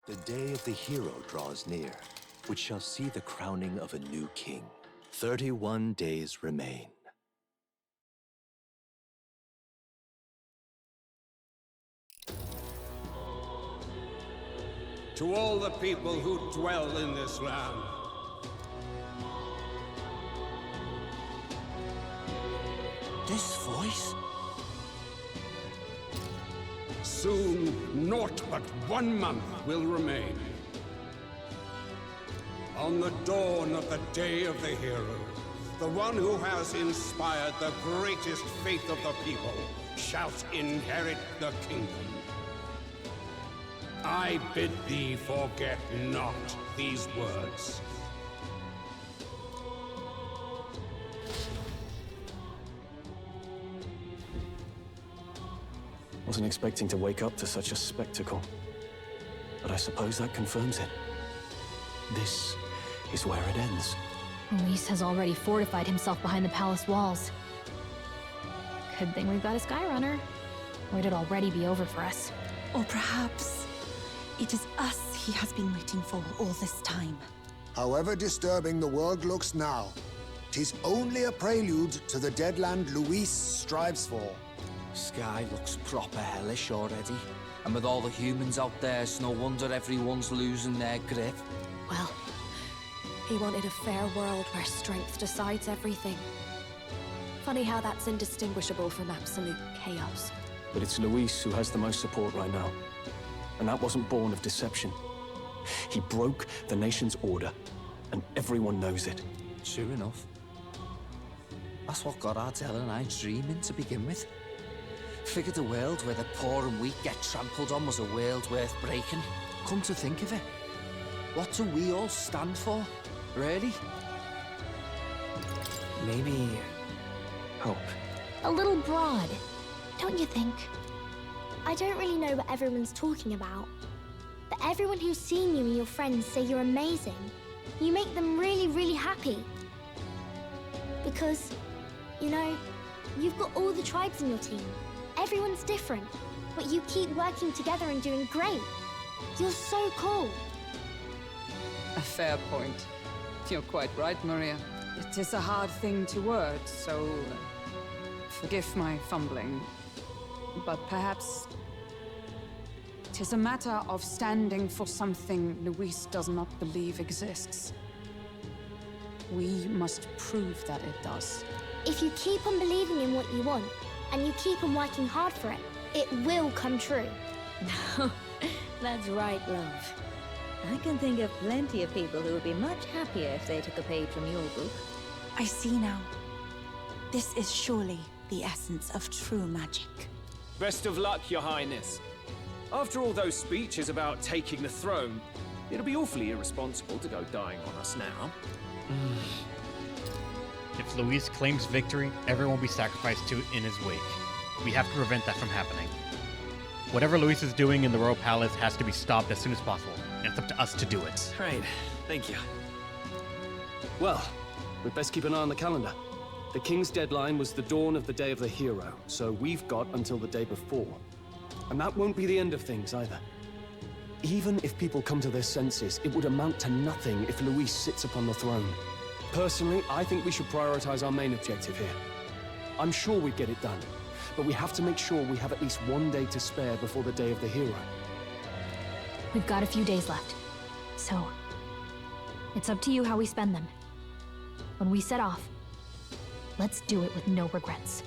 The day of the hero draws near, which shall see the crowning of a new king. 31 days remain. To all the people who dwell in this land, This voice? soon naught but 1 month will remain. On the dawn of the day of the hero, the one who has inspired the greatest faith of the people shall inherit the kingdom. I bid thee forget not these words. Wasn't expecting to wake up to such a spectacle, but I suppose that confirms it. This is where it ends. Luis has already fortified himself behind the palace walls. Good thing we've got a Skyrunner, or it'd already be over for us. Or perhaps it is us he has been waiting for all this time. However disturbing the world looks now, 'tis only a prelude to the deadland Luis strives for. Sky looks proper hellish already. And with all the humans out there, it's no wonder everyone's losing their grip. Well, he wanted a fair world where strength decides everything. Funny how that's indistinguishable from absolute chaos. But it's Luis who has the most support right now. And that wasn't born of deception. He broke the nation's order, and everyone knows it. True enough. That's what got Ardell and I dreaming to begin with. Figured a world where the poor and weak get trampled on was a world worth breaking. Come to think of it, what do we all stand for, really? Maybe hope. A little broad, don't you think? I don't really know what everyone's talking about, but everyone who's seen you and your friends say you're amazing. You make them really, really happy. Because, you know, you've got all the tribes in your team. Everyone's different, but you keep working together and doing great. You're so cool. A fair point. You're quite right, Maria. It is a hard thing to word, so forgive my fumbling. But perhaps it is a matter of standing for something Luis does not believe exists. We must prove that it does. If you keep on believing in what you want, and you keep on working hard for it, it will come true. That's right, love. I can think of plenty of people who would be much happier if they took a page from your book. I see now. This is surely the essence of true magic. Best of luck, Your Highness. After all those speeches about taking the throne, it'll be awfully irresponsible to go dying on us now. If Luis claims victory, everyone will be sacrificed to in his wake. We have to prevent that from happening. Whatever Luis is doing in the Royal Palace has to be stopped as soon as possible, and it's up to us to do it. Right, thank you. Well, we'd best keep an eye on the calendar. The King's deadline was the dawn of the day of the hero, so we've got until the day before. And that won't be the end of things either. Even if people come to their senses, it would amount to nothing if Luis sits upon the throne. Personally, I think we should prioritize our main objective here. I'm sure we'd get it done, but we have to make sure we have at least 1 day to spare before the day of the hero. We've got a few days left, so it's up to you how we spend them. When we set off, let's do it with no regrets.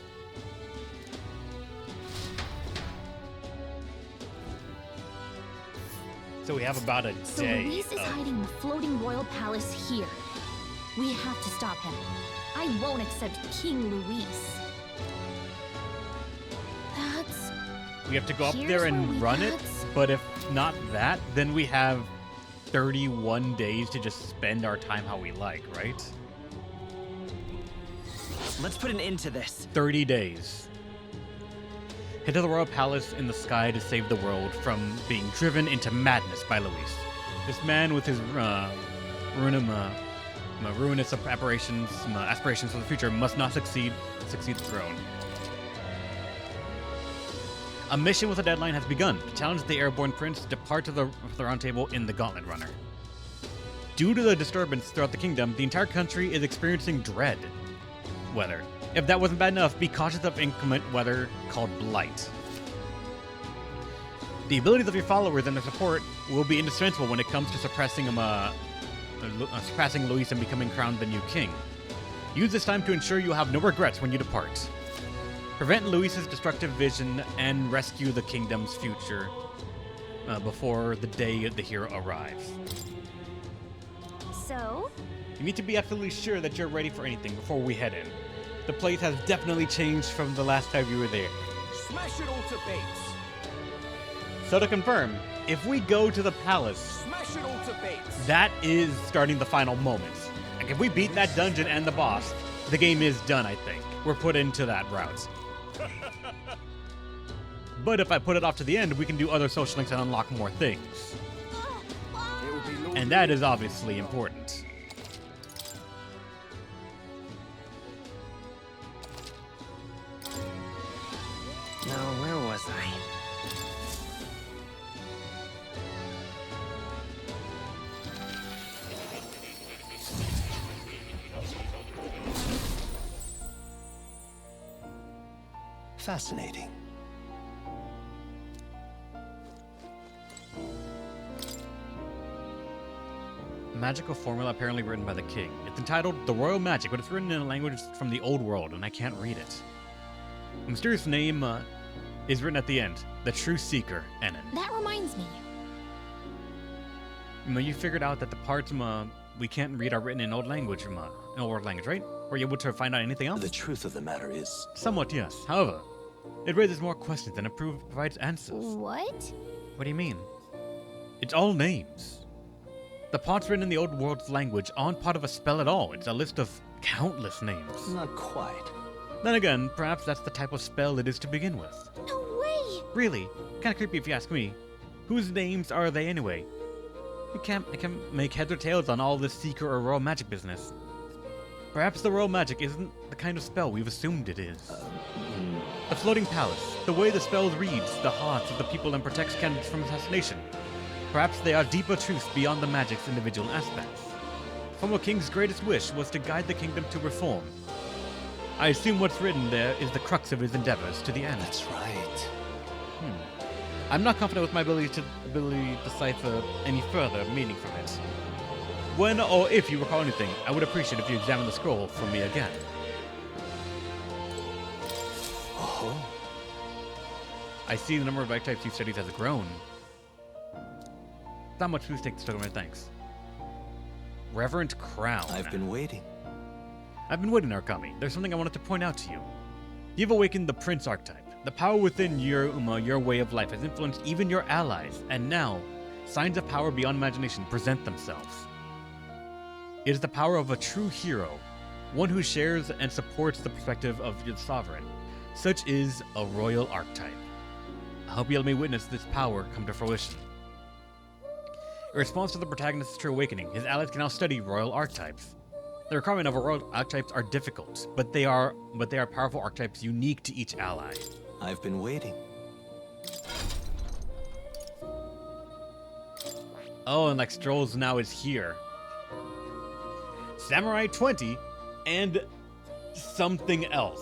So we have about a So day. Luis is hiding in the floating royal palace here. We have to stop him. I won't accept King Luis. That's... We have to go up Here's there where and we run it, got- but if not that, then we have 31 days to just spend our time how we like, right? Let's put an end to this. 30 days. Head to the Royal Palace in the sky to save the world from being driven into madness by Luis. This man with his ruinous aspirations for the future must not succeed the throne. A mission with a deadline has begun. To challenge the airborne prince to depart to the round table in the Gauntlet Runner. Due to the disturbance throughout the kingdom, the entire country is experiencing dread weather. If that wasn't bad enough, be cautious of inclement weather called blight. The abilities of your followers and their support will be indispensable when it comes to suppressing Luis and becoming crowned the new king. Use this time to ensure you have no regrets when you depart. Prevent Luis's destructive vision and rescue the kingdom's future before the day the hero arrives. So? You need to be absolutely sure that you're ready for anything before we head in. The place has definitely changed from the last time you were there. Smash it all to bits! So to confirm, if we go to the palace, Smash it all to bits! that is starting the final moments. Like if we beat that dungeon and the boss, the game is done, I think. We're put into that route. But if I put it off to the end, we can do other social links and unlock more things. And that is obviously important. Now, where was I? Fascinating. A magical formula apparently written by the king. It's entitled The Royal Magic, but it's written in a language from the old world, and I can't read it. A mysterious name is written at the end. The True Seeker, Enon. That reminds me. You figured out that the parts we can't read are written in old language, in old world language, right? Were you able to find out anything else? The truth of the matter is... Somewhat, yes. However, it raises more questions than it provides answers. What? What do you mean? It's all names. The parts written in the old world's language aren't part of a spell at all. It's a list of countless names. Not quite. Then again, perhaps that's the type of spell it is to begin with. No way! Really? Kinda creepy if you ask me. Whose names are they anyway? I can't make heads or tails on all this secret or royal magic business. Perhaps the royal magic isn't the kind of spell we've assumed it is. The floating palace, the way the spell reads the hearts of the people and protects candidates from assassination. Perhaps they are deeper truths beyond the magic's individual aspects. The former king's greatest wish was to guide the kingdom to reform. I assume what's written there is the crux of his endeavors to the end. That's right. I'm not confident with my ability to decipher any further meaning from it. When or if you recall anything, I would appreciate if you examine the scroll for me again. Oh. I see the number of archetypes you've studied has grown. Not much, please take this token, thanks. Reverent Crown. I've been waiting. I've been waiting, Arkami. There's something I wanted to point out to you. You've awakened the Prince archetype. The power within your way of life has influenced even your allies, and now, signs of power beyond imagination present themselves. It is the power of a true hero, one who shares and supports the perspective of your sovereign. Such is a royal archetype. I hope you'll let me witness this power come to fruition. In response to the protagonist's true awakening, his allies can now study royal archetypes. The requirement of royal archetypes are difficult, but they are powerful archetypes unique to each ally. I've been waiting. Oh, and like Strolls now is here. Samurai 20 and something else.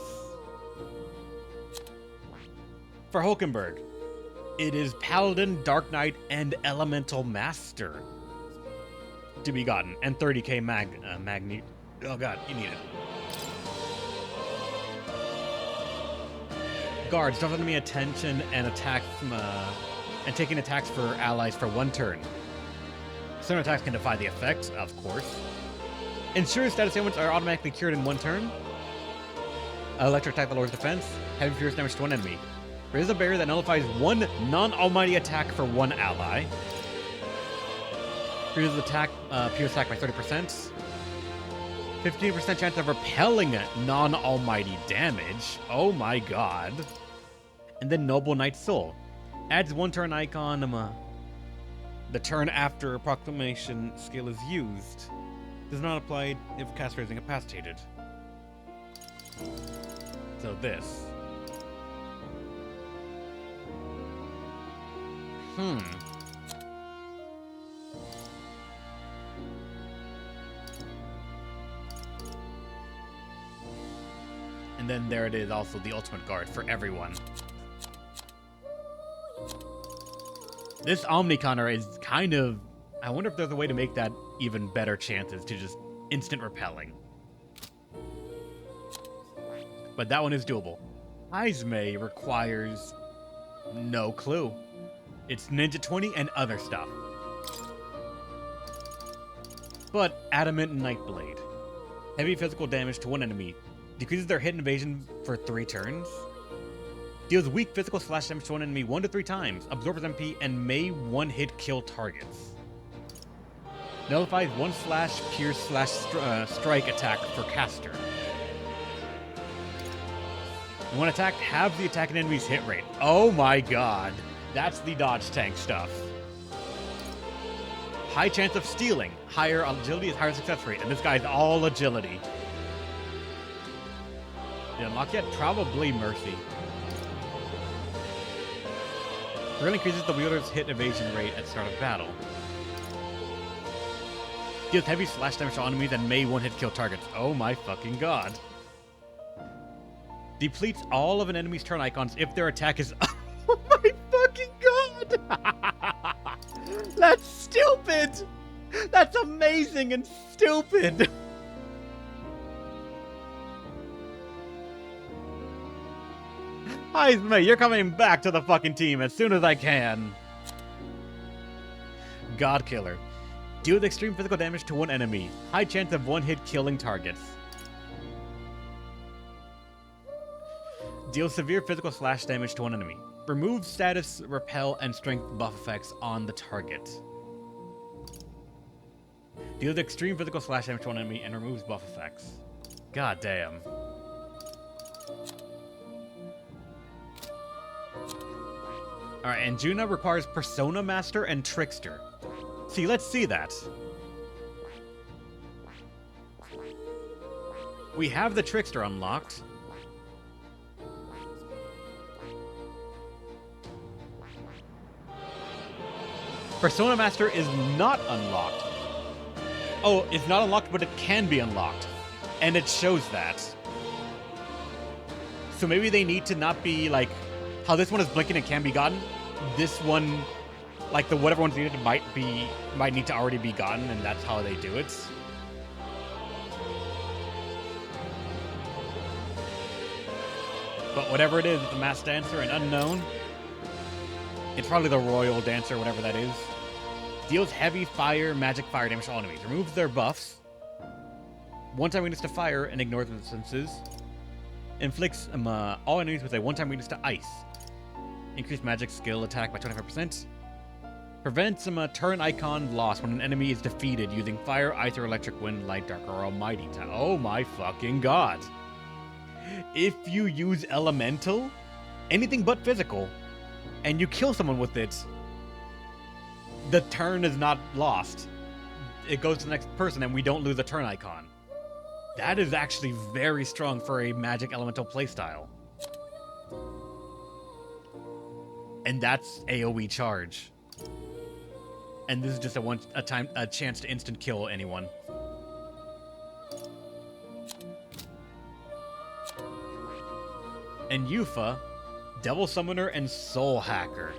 For Hulkenberg, it is Paladin, Dark Knight, and Elemental Master to be gotten, and 30k Magni. Oh god, you need it. Guards, don't enemy attention and attack and taking attacks for allies for 1 turn. Certain attacks can defy the effect, of course. Ensure status ailments are automatically cured in 1 turn. Electric attack that lowers defense. Heavy fierce damage to 1 enemy. Raises a barrier that nullifies 1 non-almighty attack for 1 ally. Reduces attack, pierce attack by 30%. 15% chance of repelling non-almighty damage. Oh my god. And then Noble Knight's Soul. Adds 1 turn icon the turn after a proclamation skill is used. Does not apply if caster is incapacitated. So this. And then there it is, also the ultimate guard for everyone. This Omniconner is kind of... I wonder if there's a way to make that even better chances to just instant repelling. But that one is doable. Izme requires no clue. It's Ninja 20 and other stuff. But Adamant and Nightblade. Heavy physical damage to one enemy. Decreases their hit and evasion for 3 turns. Deals weak physical slash damage to one enemy 1 to 3 times. Absorbs MP and may one-hit kill targets. Nullifies 1 slash pierce slash strike attack for caster. And when attacked, halves the attacking enemy's hit rate. Oh my god. That's the dodge tank stuff. High chance of stealing. Higher agility is higher success rate. And this guy's all agility. Did it unlock yet? Probably Mercy. Really increases the wielder's hit evasion rate at start of battle. Deals heavy slash damage to enemies and may one-hit kill targets. Oh my fucking god. Depletes all of an enemy's turn icons if their attack is... Oh my fucking god! That's stupid! That's amazing and stupid! Izme, you're coming back to the fucking team as soon as I can. God Killer. Deal with extreme physical damage to one enemy. High chance of one-hit killing targets. Deal severe physical slash damage to one enemy. Remove status, repel, and strength buff effects on the target. Deal with extreme physical slash damage to one enemy and removes buff effects. God damn. Alright, and Juna requires Persona Master and Trickster. See, let's see that. We have the Trickster unlocked. Persona Master is not unlocked. Oh, it's not unlocked, but it can be unlocked. And it shows that. So maybe they need to not be like... How this one is blinking and can be gotten, this one, like the whatever one's needed, might need to already be gotten, and that's how they do it. But whatever it is, it's a masked dancer, an unknown. It's probably the royal dancer, whatever that is. Deals heavy fire, magic fire damage to all enemies. Removes their buffs. One-time weakness to fire and ignores resistances. Inflicts all enemies with a one-time weakness to ice. Increase magic skill attack by 25%. Prevents turn icon loss when an enemy is defeated using fire, ice, or electric, wind, light, dark, or almighty. Oh my fucking god. If you use elemental, anything but physical, and you kill someone with it, the turn is not lost. It goes to the next person and we don't lose a turn icon. That is actually very strong for a magic elemental playstyle. And that's AoE charge. And this is just a chance to instant kill anyone. And Yufa, Devil Summoner and Soul Hacker.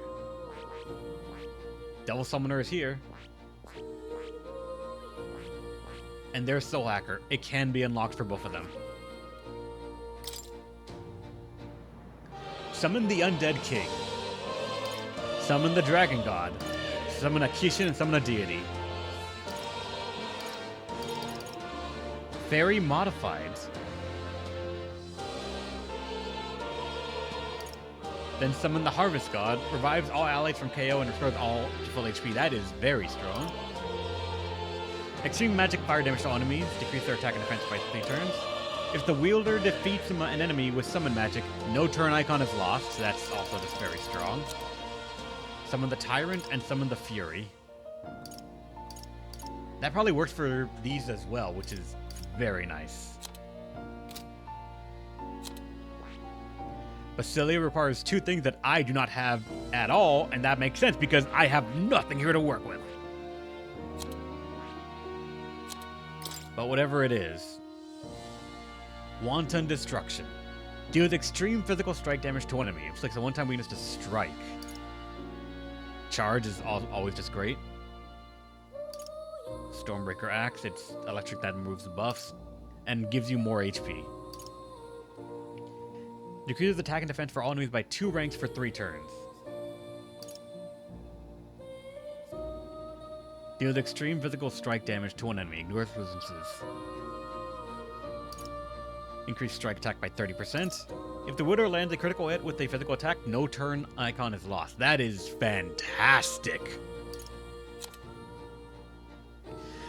Devil Summoner is here. And there's Soul Hacker. It can be unlocked for both of them. Summon the Undead King. Summon the Dragon God. Summon a Kishin and summon a deity. Fairy modified. Then summon the Harvest God. Revives all allies from KO and restores all to full HP. That is very strong. Extreme magic fire damage to all enemies. Decrease their attack and defense by 3 turns. If the wielder defeats an enemy with summon magic, no turn icon is lost. So that's also just very strong. Summon the Tyrant and summon the Fury. That probably works for these as well, which is very nice. Basilia requires two things that I do not have at all, and that makes sense because I have nothing here to work with. But whatever it is. Wanton Destruction. Deals extreme physical strike damage to enemy. Inflicts a one-time weakness to strike. Charge is always just great. Stormbreaker Axe. It's electric that removes the buffs and gives you more HP. Decreases attack and defense for all enemies by 2 ranks for 3 turns. Deals extreme physical strike damage to one enemy. Ignores resistances. Increase strike attack by 30%. If the Widower lands a critical hit with a physical attack, no turn icon is lost. That is fantastic.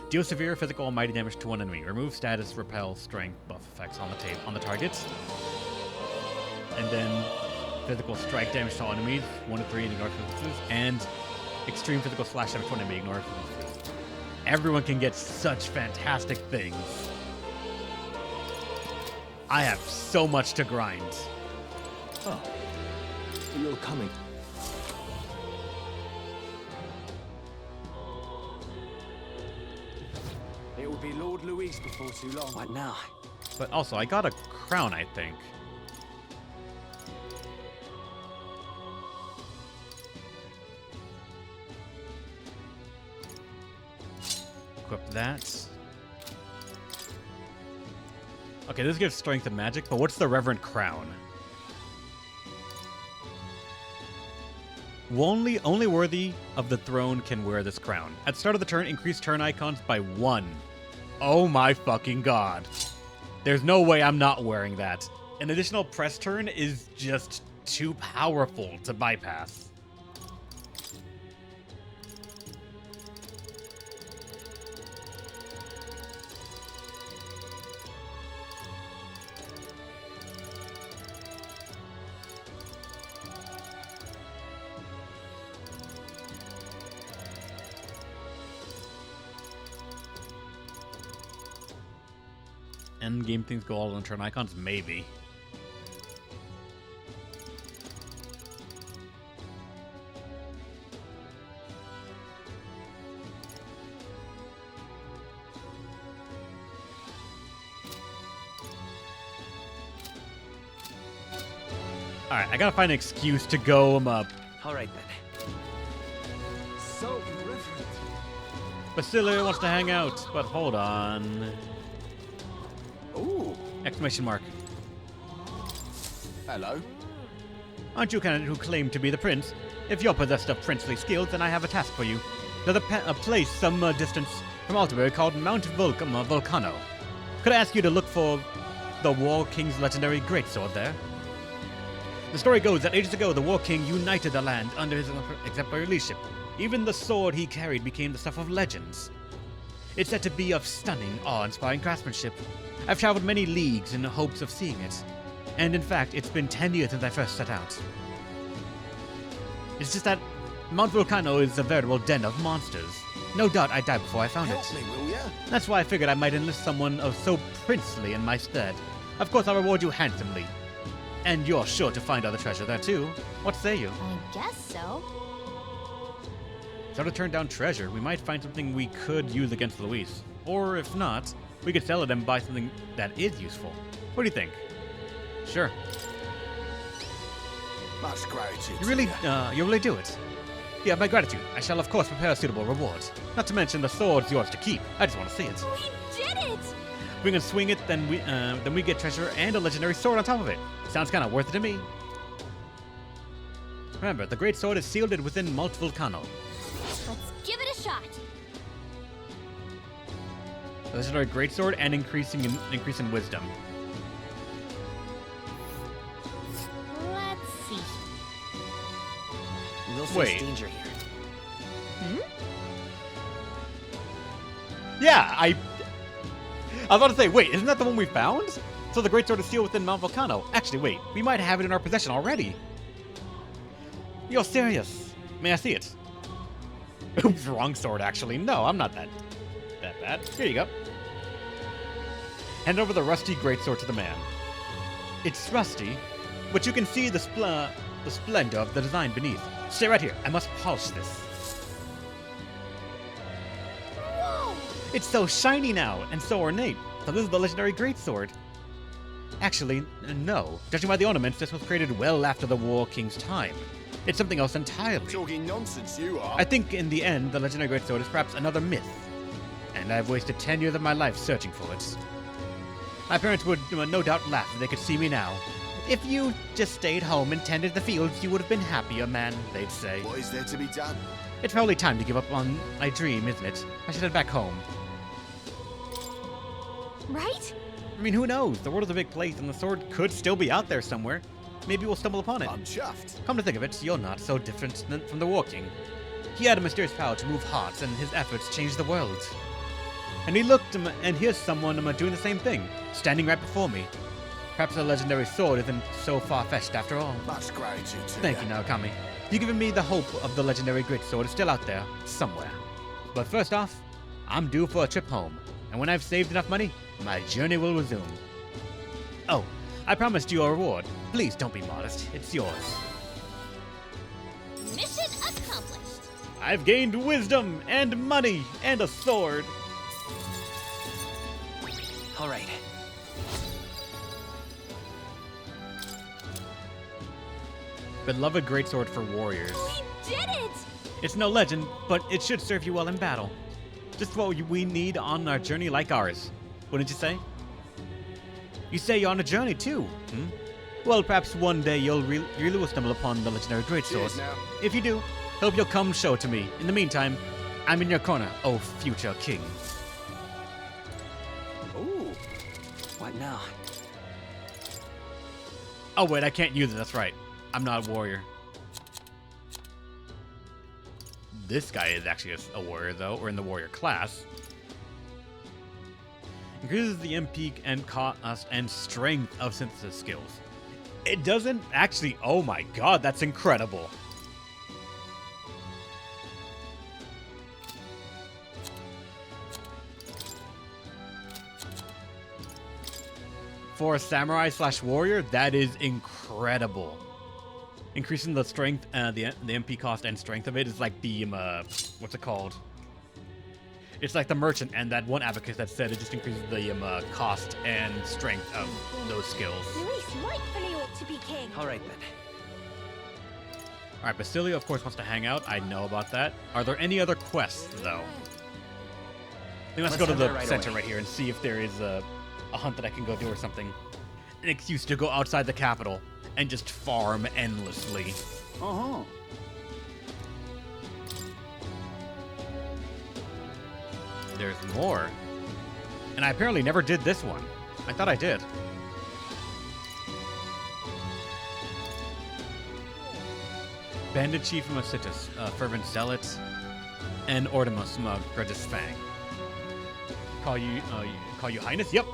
Deal severe physical and mighty damage to one enemy. Remove status, repel, strength, buff effects on the target. And then physical strike damage to all enemies, 1 to 3 and ignore resistances. And extreme physical slash damage to one enemy, ignore resistances. Everyone can get such fantastic things. I have so much to grind. Oh, you're coming. It will be Lord Luis before too long. What now? But also, I got a crown, I think. Equip that. Okay, this gives strength and magic, but what's the Reverend Crown? Only worthy of the throne can wear this crown. At the start of the turn, increase turn icons by 1. Oh my fucking god. There's no way I'm not wearing that. An additional press turn is just too powerful to bypass. End game things go all on turn icons? Maybe. Alright, I gotta find an excuse to go up. Alright then. So irreverent. Basilia wants to hang out, but hold on. Ooh. Exclamation mark. Hello. Aren't you a candidate who claim to be the prince? If you're possessed of princely skills, then I have a task for you. There's a place some distance from Altabury called Mount Volcano. Could I ask you to look for the War King's legendary greatsword there? The story goes that ages ago, the War King united the land under his exemplary leadership. Even the sword he carried became the stuff of legends. It's said to be of stunning, awe-inspiring craftsmanship. I've traveled many leagues in the hopes of seeing it. And in fact, it's been 10 years since I first set out. It's just that Mount Volcano is a veritable den of monsters. No doubt I'd die before I found it. Help me, will ya? That's why I figured I might enlist someone of so princely in my stead. Of course, I'll reward you handsomely. And you're sure to find other treasure there too. What say you? I guess so. So to turn down treasure, we might find something we could use against Luis. Or if not, we could sell it and buy something that is useful. What do you think? Sure. Much gratitude. You really do it. Yeah, my gratitude. I shall of course prepare a suitable reward. Not to mention the sword's yours to keep. I just want to see it. We did it! We can swing it, then we get treasure and a legendary sword on top of it. Sounds kind of worth it to me. Remember, the great sword is sealed within Mount Volcano. Let's give it a shot. Legendary greatsword and increase in wisdom. Let's see. We'll face Wait. danger here. Yeah, I was about to say, wait, isn't that the one we found? So the greatsword is sealed within Mount Volcano. Actually, wait, we might have it in our possession already. You're serious? May I see it? Oops, wrong sword, actually. No, I'm not that bad. Here you go. Hand over the rusty greatsword to the man. It's rusty, but you can see the splendor of the design beneath. Stay right here. I must polish this. Whoa! It's so shiny now, and so ornate. So this is the legendary greatsword. Actually, no. Judging by the ornaments, this was created well after the War King's time. It's something else entirely. Talking nonsense, you are. I think in the end, the legendary greatsword is perhaps another myth. And I've wasted 10 years of my life searching for it. My parents would no doubt laugh if they could see me now. If you just stayed home and tended the fields, you would have been happier, man, they'd say. What is there to be done? It's probably time to give up on my dream, isn't it? I should head back home. Right? I mean, who knows? The world is a big place, and the sword could still be out there somewhere. Maybe we'll stumble upon it. I'm chuffed. Come to think of it, you're not so different from the War King. He had a mysterious power to move hearts, and his efforts changed the world. And he looked, and here's someone doing the same thing, standing right before me. Perhaps the legendary sword isn't so far-fetched after all. Much gratitude to Thank you, Naokami. You've given me the hope of the legendary greatsword is still out there, somewhere. But first off, I'm due for a trip home, and when I've saved enough money, my journey will resume. Oh, I promised you a reward. Please don't be modest. It's yours. Mission accomplished. I've gained wisdom and money and a sword. All right. Beloved greatsword for warriors. We did it! It's no legend, but it should serve you well in battle. Just what we need on our journey like ours. Wouldn't you say? You say you're on a journey too, hmm? Well, perhaps one day you'll really will stumble upon the legendary greatsword. If you do, hope you'll come show it to me. In the meantime, I'm in your corner, oh future king. Ooh. What now? Oh wait, I can't use it, that's right. I'm not a warrior. This guy is actually a warrior though, or in the warrior class. Increases the MP and cost and strength of synthesis skills. It doesn't actually, oh my god, that's incredible. For a samurai / warrior, that is incredible. Increasing the strength, the MP cost and strength of it is like the, what's it called? It's like the merchant and that one advocate that said it just increases the cost and strength of those skills. Luis rightfully ought to be king. All right, then. All right, Basilio, of course, wants to hang out. I know about that. Are there any other quests, though? Let's go to the center right here and see if there is a hunt that I can go do or something. An excuse to go outside the capital and just farm endlessly. Uh-huh. There's more. And I apparently never did this one. I thought I did. Bandit Chief Masitus, Fervent Zealot, and Ortimus Grudge's Fang. Call you Highness? Yep.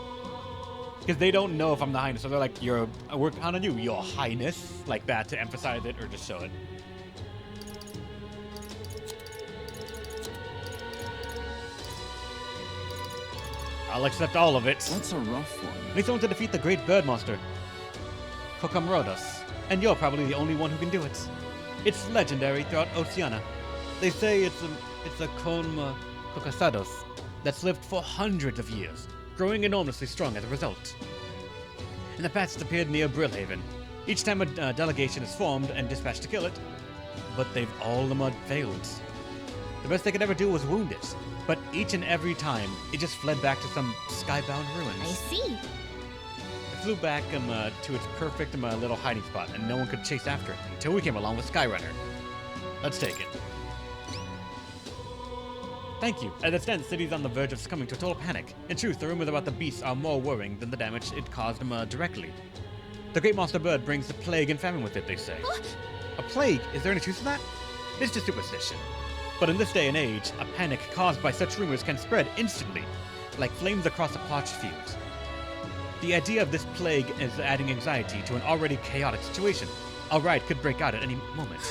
Because they don't know if I'm the Highness, so they're like, we're counting on you, Your Highness, like that, to emphasize it or just show it. I'll accept all of it. That's a rough one. Need someone to defeat the great bird monster, Kokamrodos, and you're probably the only one who can do it. It's legendary throughout Oceania. They say it's a Konma Kokasados that's lived for hundreds of years, growing enormously strong as a result. In the past, it's appeared near Brillhaven. Each time a delegation is formed and dispatched to kill it, but they've all failed. The best they could ever do was wound it, but each and every time, it just fled back to some skybound ruins. I see. It flew back to its perfect little hiding spot, and no one could chase after it until we came along with Skyrunner. Let's take it. Thank you. As it stands, the city's on the verge of succumbing to a total panic. In truth, the rumors about the beasts are more worrying than the damage it caused them directly. The great monster bird brings the plague and famine with it, they say. A plague? Is there any truth to that? It's just superstition. But in this day and age, a panic caused by such rumors can spread instantly, like flames across a parched field. The idea of this plague is adding anxiety to an already chaotic situation. A riot could break out at any moment.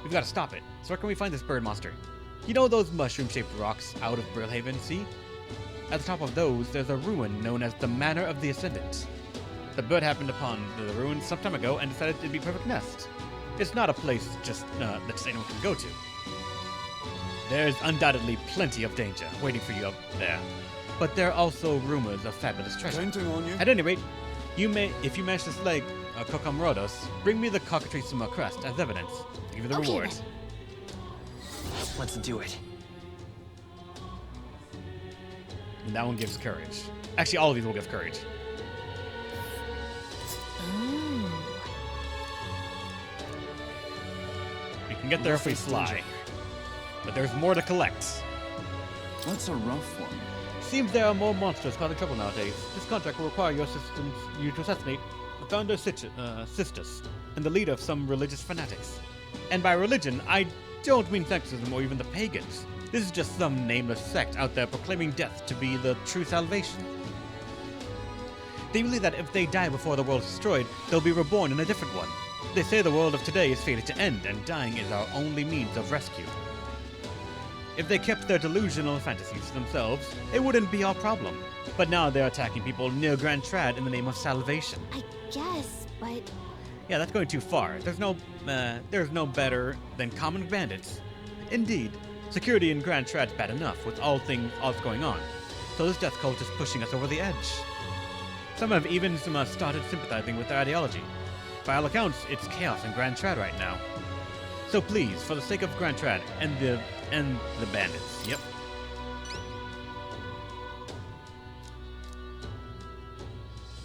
We've got to stop it. So where can we find this bird monster? You know those mushroom-shaped rocks out of Brillhaven, see? At the top of those, there's a ruin known as the Manor of the Ascendant. The bird happened upon the ruins some time ago and decided it'd be a perfect nest. It's not a place that just anyone can go to. There's undoubtedly plenty of danger waiting for you up there, but there are also rumors of fabulous treasure. Counting on you. At any rate, if you manage to slay Kokomrodos, bring me the cockatrice crest as evidence. Give you the Okay, reward. then. Let's do it. And that one gives courage. Actually, all of these will give courage. We can get there if we fly. But there's more to collect. That's a rough one. Seems there are more monsters causing trouble nowadays. This contract will require you to assassinate the founder Sisters and the leader of some religious fanatics. And by religion, I don't mean sectism or even the pagans. This is just some nameless sect out there proclaiming death to be the true salvation. They believe that if they die before the world is destroyed, they'll be reborn in a different one. They say the world of today is fated to end, and dying is our only means of rescue. If they kept their delusional fantasies to themselves, it wouldn't be our problem. But now they're attacking people near Grand Trad in the name of salvation. I guess, but Yeah, that's going too far. There's no better than common bandits. Indeed, security in Grand Trad's bad enough with all that's going on. So this death cult is pushing us over the edge. Some have even started sympathizing with their ideology. By all accounts, it's chaos in Grand Trad right now. So please, for the sake of Grand Trad and the bandits. Yep.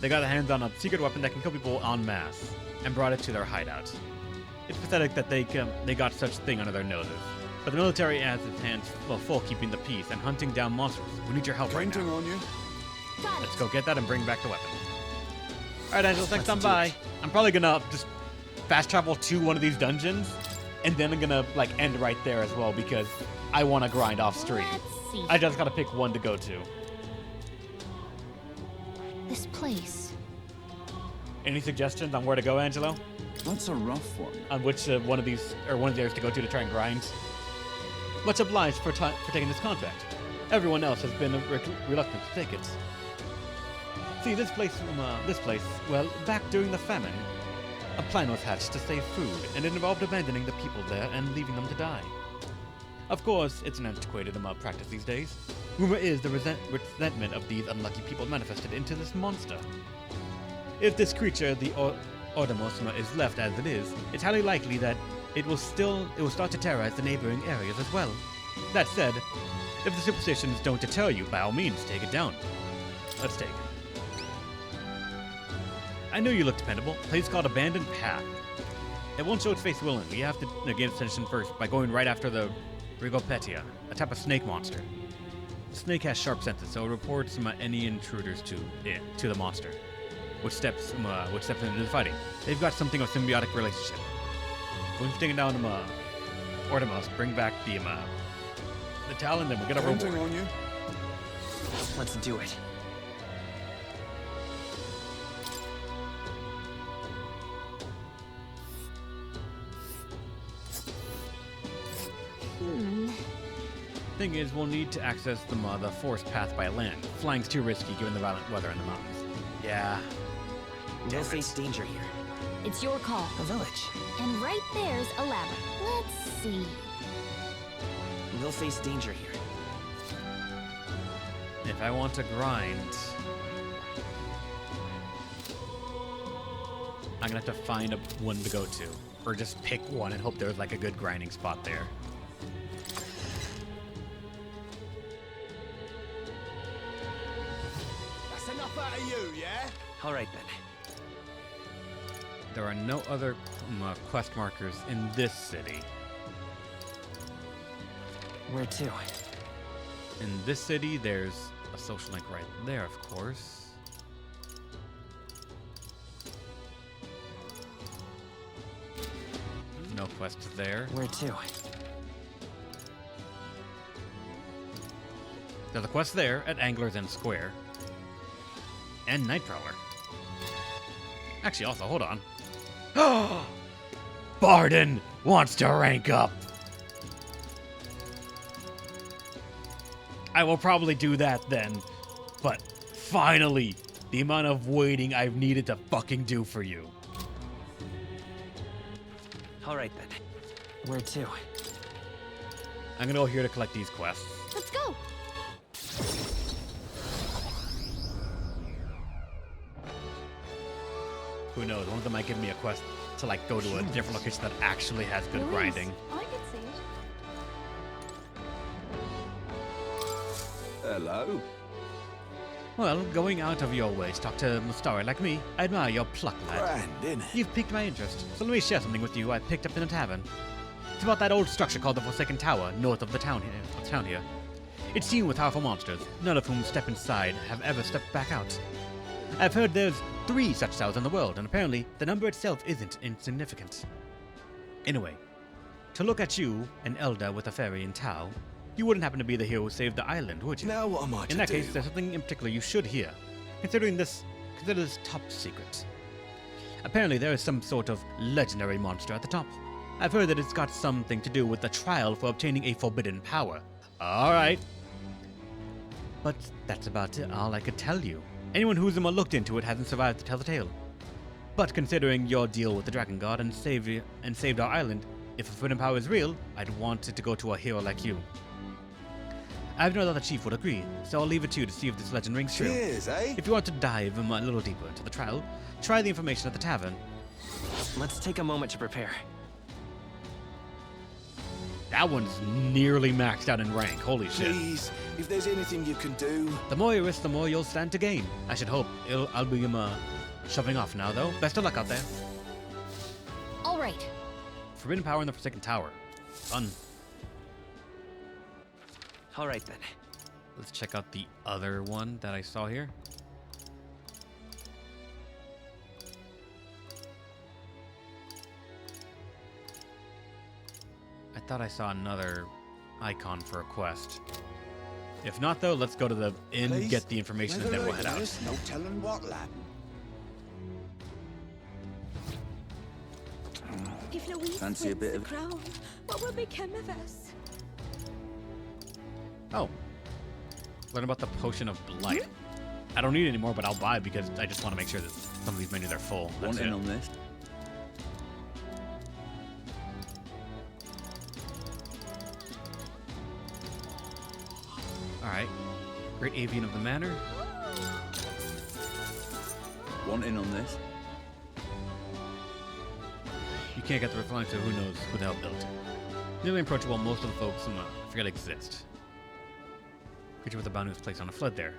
They got their hands on a secret weapon that can kill people en masse, and brought it to their hideout. It's pathetic that they got such thing under their noses. But the military has its hands full keeping the peace and hunting down monsters. We need your help right Counting now. on you. Let's go get that and bring back the weapon. Alright, Angela, thanks on by. I'm probably gonna just fast travel to one of these dungeons, and then I'm gonna end right there as well because I want to grind off stream. Let's see. I just gotta pick one to go to. This place. Any suggestions on where to go, Angelo? That's a rough one. On which one of these areas to go to try and grind? Much obliged for taking this contract. Everyone else has been reluctant to take it. See, this place, well, back during the famine, a plan was hatched to save food, and it involved abandoning the people there and leaving them to die. Of course, it's an antiquated practice these days. Rumor is the resentment of these unlucky people manifested into this monster. If this creature, the Ordamosma, is left as it is, it's highly likely that it will start to terrorize the neighboring areas as well. That said, if the superstitions don't deter you, by all means, take it down. Let's take it. I knew you looked dependable. A place called Abandoned Path. It won't show its face willingly. You have to gain attention first by going right after the Rigopetia, a type of snake monster. The snake has sharp senses, so it reports any intruders to the monster, which steps into the fighting. They've got something of a symbiotic relationship. Once you take it down Ordamos, bring back the talon, then we get a reward. Counting on you. Let's do it. Thing is, we'll need to access the forest path by land. Flying's too risky given the violent weather in the mountains. Yeah. We'll face danger here. It's your call. A village. And right there's a labyrinth. Let's see. We'll face danger here. If I want to grind, I'm gonna have to find one to go to, or just pick one and hope there's a good grinding spot there. That's enough out of you, yeah? All right then. There are no other quest markers in this city. Where to? In this city, there's a social link right there, of course. No quests there. Where to? There's a quest there at Angler's End Square. And Nightcrawler. Actually, also, hold on. Barden wants to rank up. I will probably do that then. But finally, The amount of waiting I've needed to fucking do for you. All right then. Where to? I'm gonna go here to collect these quests. Let's go! Who knows? One of them might give me a quest to like go to a different location that actually has good grinding. I can see it. Hello. Well, going out of your way to talk to a story like me, I admire your pluck, lad. Grand, innit? You've piqued my interest, so let me share something with you I picked up in a tavern. It's about that old structure called the Forsaken Tower, north of the town here. It's hewn with powerful monsters, none of whom step inside have ever stepped back out. I've heard there's 3 such towers in the world, and apparently the number itself isn't insignificant. Anyway, to look at you, an elder with a fairy in Tau, you wouldn't happen to be the hero who saved the island, would you? Now what am I to In that do? case, there's something in particular you should hear. Consider this top secret. Apparently there is some sort of legendary monster at the top. I've heard that it's got something to do with the trial for obtaining a forbidden power. Alright. But that's about all I could tell you. Anyone who's looked into it hasn't survived to tell the tale. But considering your deal with the Dragon God and saved our island, if a forbidden power is real, I'd want it to go to a hero like you. I have no doubt the chief would agree, so I'll leave it to you to see if this legend rings true. Cheers, eh? If you want to dive a little deeper into the trial, try the information at the tavern. Let's take a moment to prepare. That one's nearly maxed out in rank, holy shit. Please, if there's anything you can do. The more you risk, the more you'll stand to gain. I should hope I'll be shoving off now, though. Best of luck out there. All right. Forbidden power in the Forsaken Tower. Fun. All right then. Let's check out the other one that I saw here. I thought I saw another icon for a quest. If not, though, let's go to the inn, Please, get the information, and then we'll head out. There's no telling what'll happen. If Louise Fancy a wins bit the of- crown, what will become of us? Oh. Learn about the Potion of Blight. I don't need it anymore, but I'll buy because I just want to make sure that some of these menus are full. That's Want in it. on this? Alright. Great Avian of the Manor. Want in on this? You can't get the reply, so who knows who the hell built it. Nearly approachable, most of the folks forget exist. Creature with a bounty was placed on a flood there.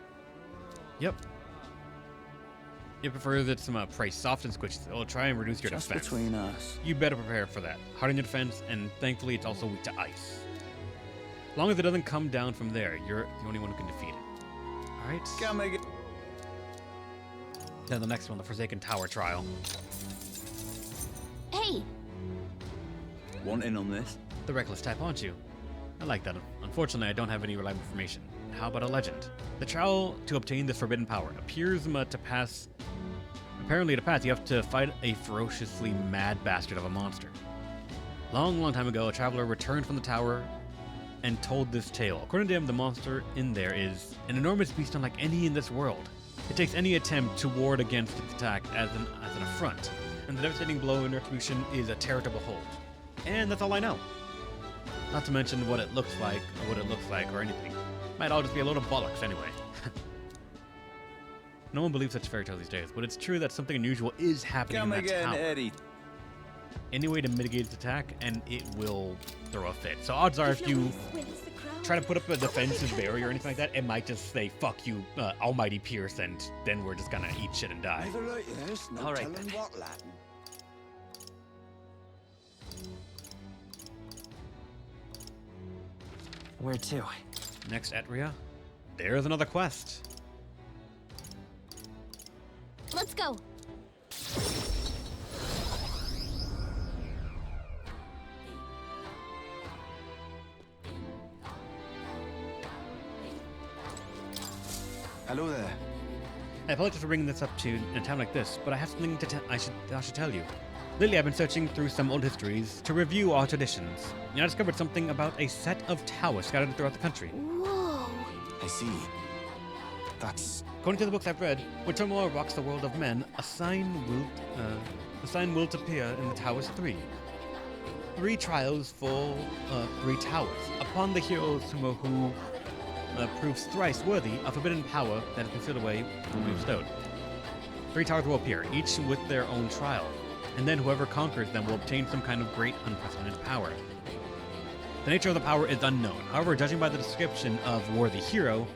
Yep. You prefer that some prey soft and squishy. It'll try and reduce your Just defense. between us. You better prepare for that. Harden your defense, and thankfully it's also weak to ice. As long as it doesn't come down from there, you're the only one who can defeat it. Alright. Come again. Then the next one, the Forsaken Tower Trial. Hey! Want in on this? The reckless type, aren't you? I like that. Unfortunately, I don't have any reliable information. How about a legend? The trial to obtain this forbidden power appears to pass... Apparently to pass, you have to fight a ferociously mad bastard of a monster. Long time ago, a traveler returned from the tower and told this tale. According to him, the monster in there is an enormous beast unlike any in this world. It takes any attempt to ward against its attack as an affront, and the devastating blow in retribution is a terror to behold. And that's all I know. Not to mention what it looks like, or anything. Might all just be a load of bollocks anyway. No one believes such fairy tales these days, but it's true that something unusual is happening Come in that again, tower. Eddie. Any way to mitigate its attack, and it will throw a fit. So odds are if you try to put up a defensive barrier or anything like that, it might just say, fuck you, almighty Pierce, and then we're just gonna eat shit and die. Never like this. No All right, telling then. what'll happen. Where to? Next, Etria. There's another quest. Let's go! Hello there. I apologize for bringing this up to in a time like this, but I have something I should tell you. Lately, I've been searching through some old histories to review our traditions, and I discovered something about a set of towers scattered throughout the country. Whoa! I see. That's... According to the books I've read, when turmoil rocks the world of men, a sign will appear in the Towers 3. 3 trials for 3 towers. Upon the heroes who proves thrice worthy of forbidden power that is considered away will be bestowed. 3 towers will appear, each with their own trial, and then whoever conquers them will obtain some kind of great unprecedented power. The nature of the power is unknown. However, judging by the description of worthy hero,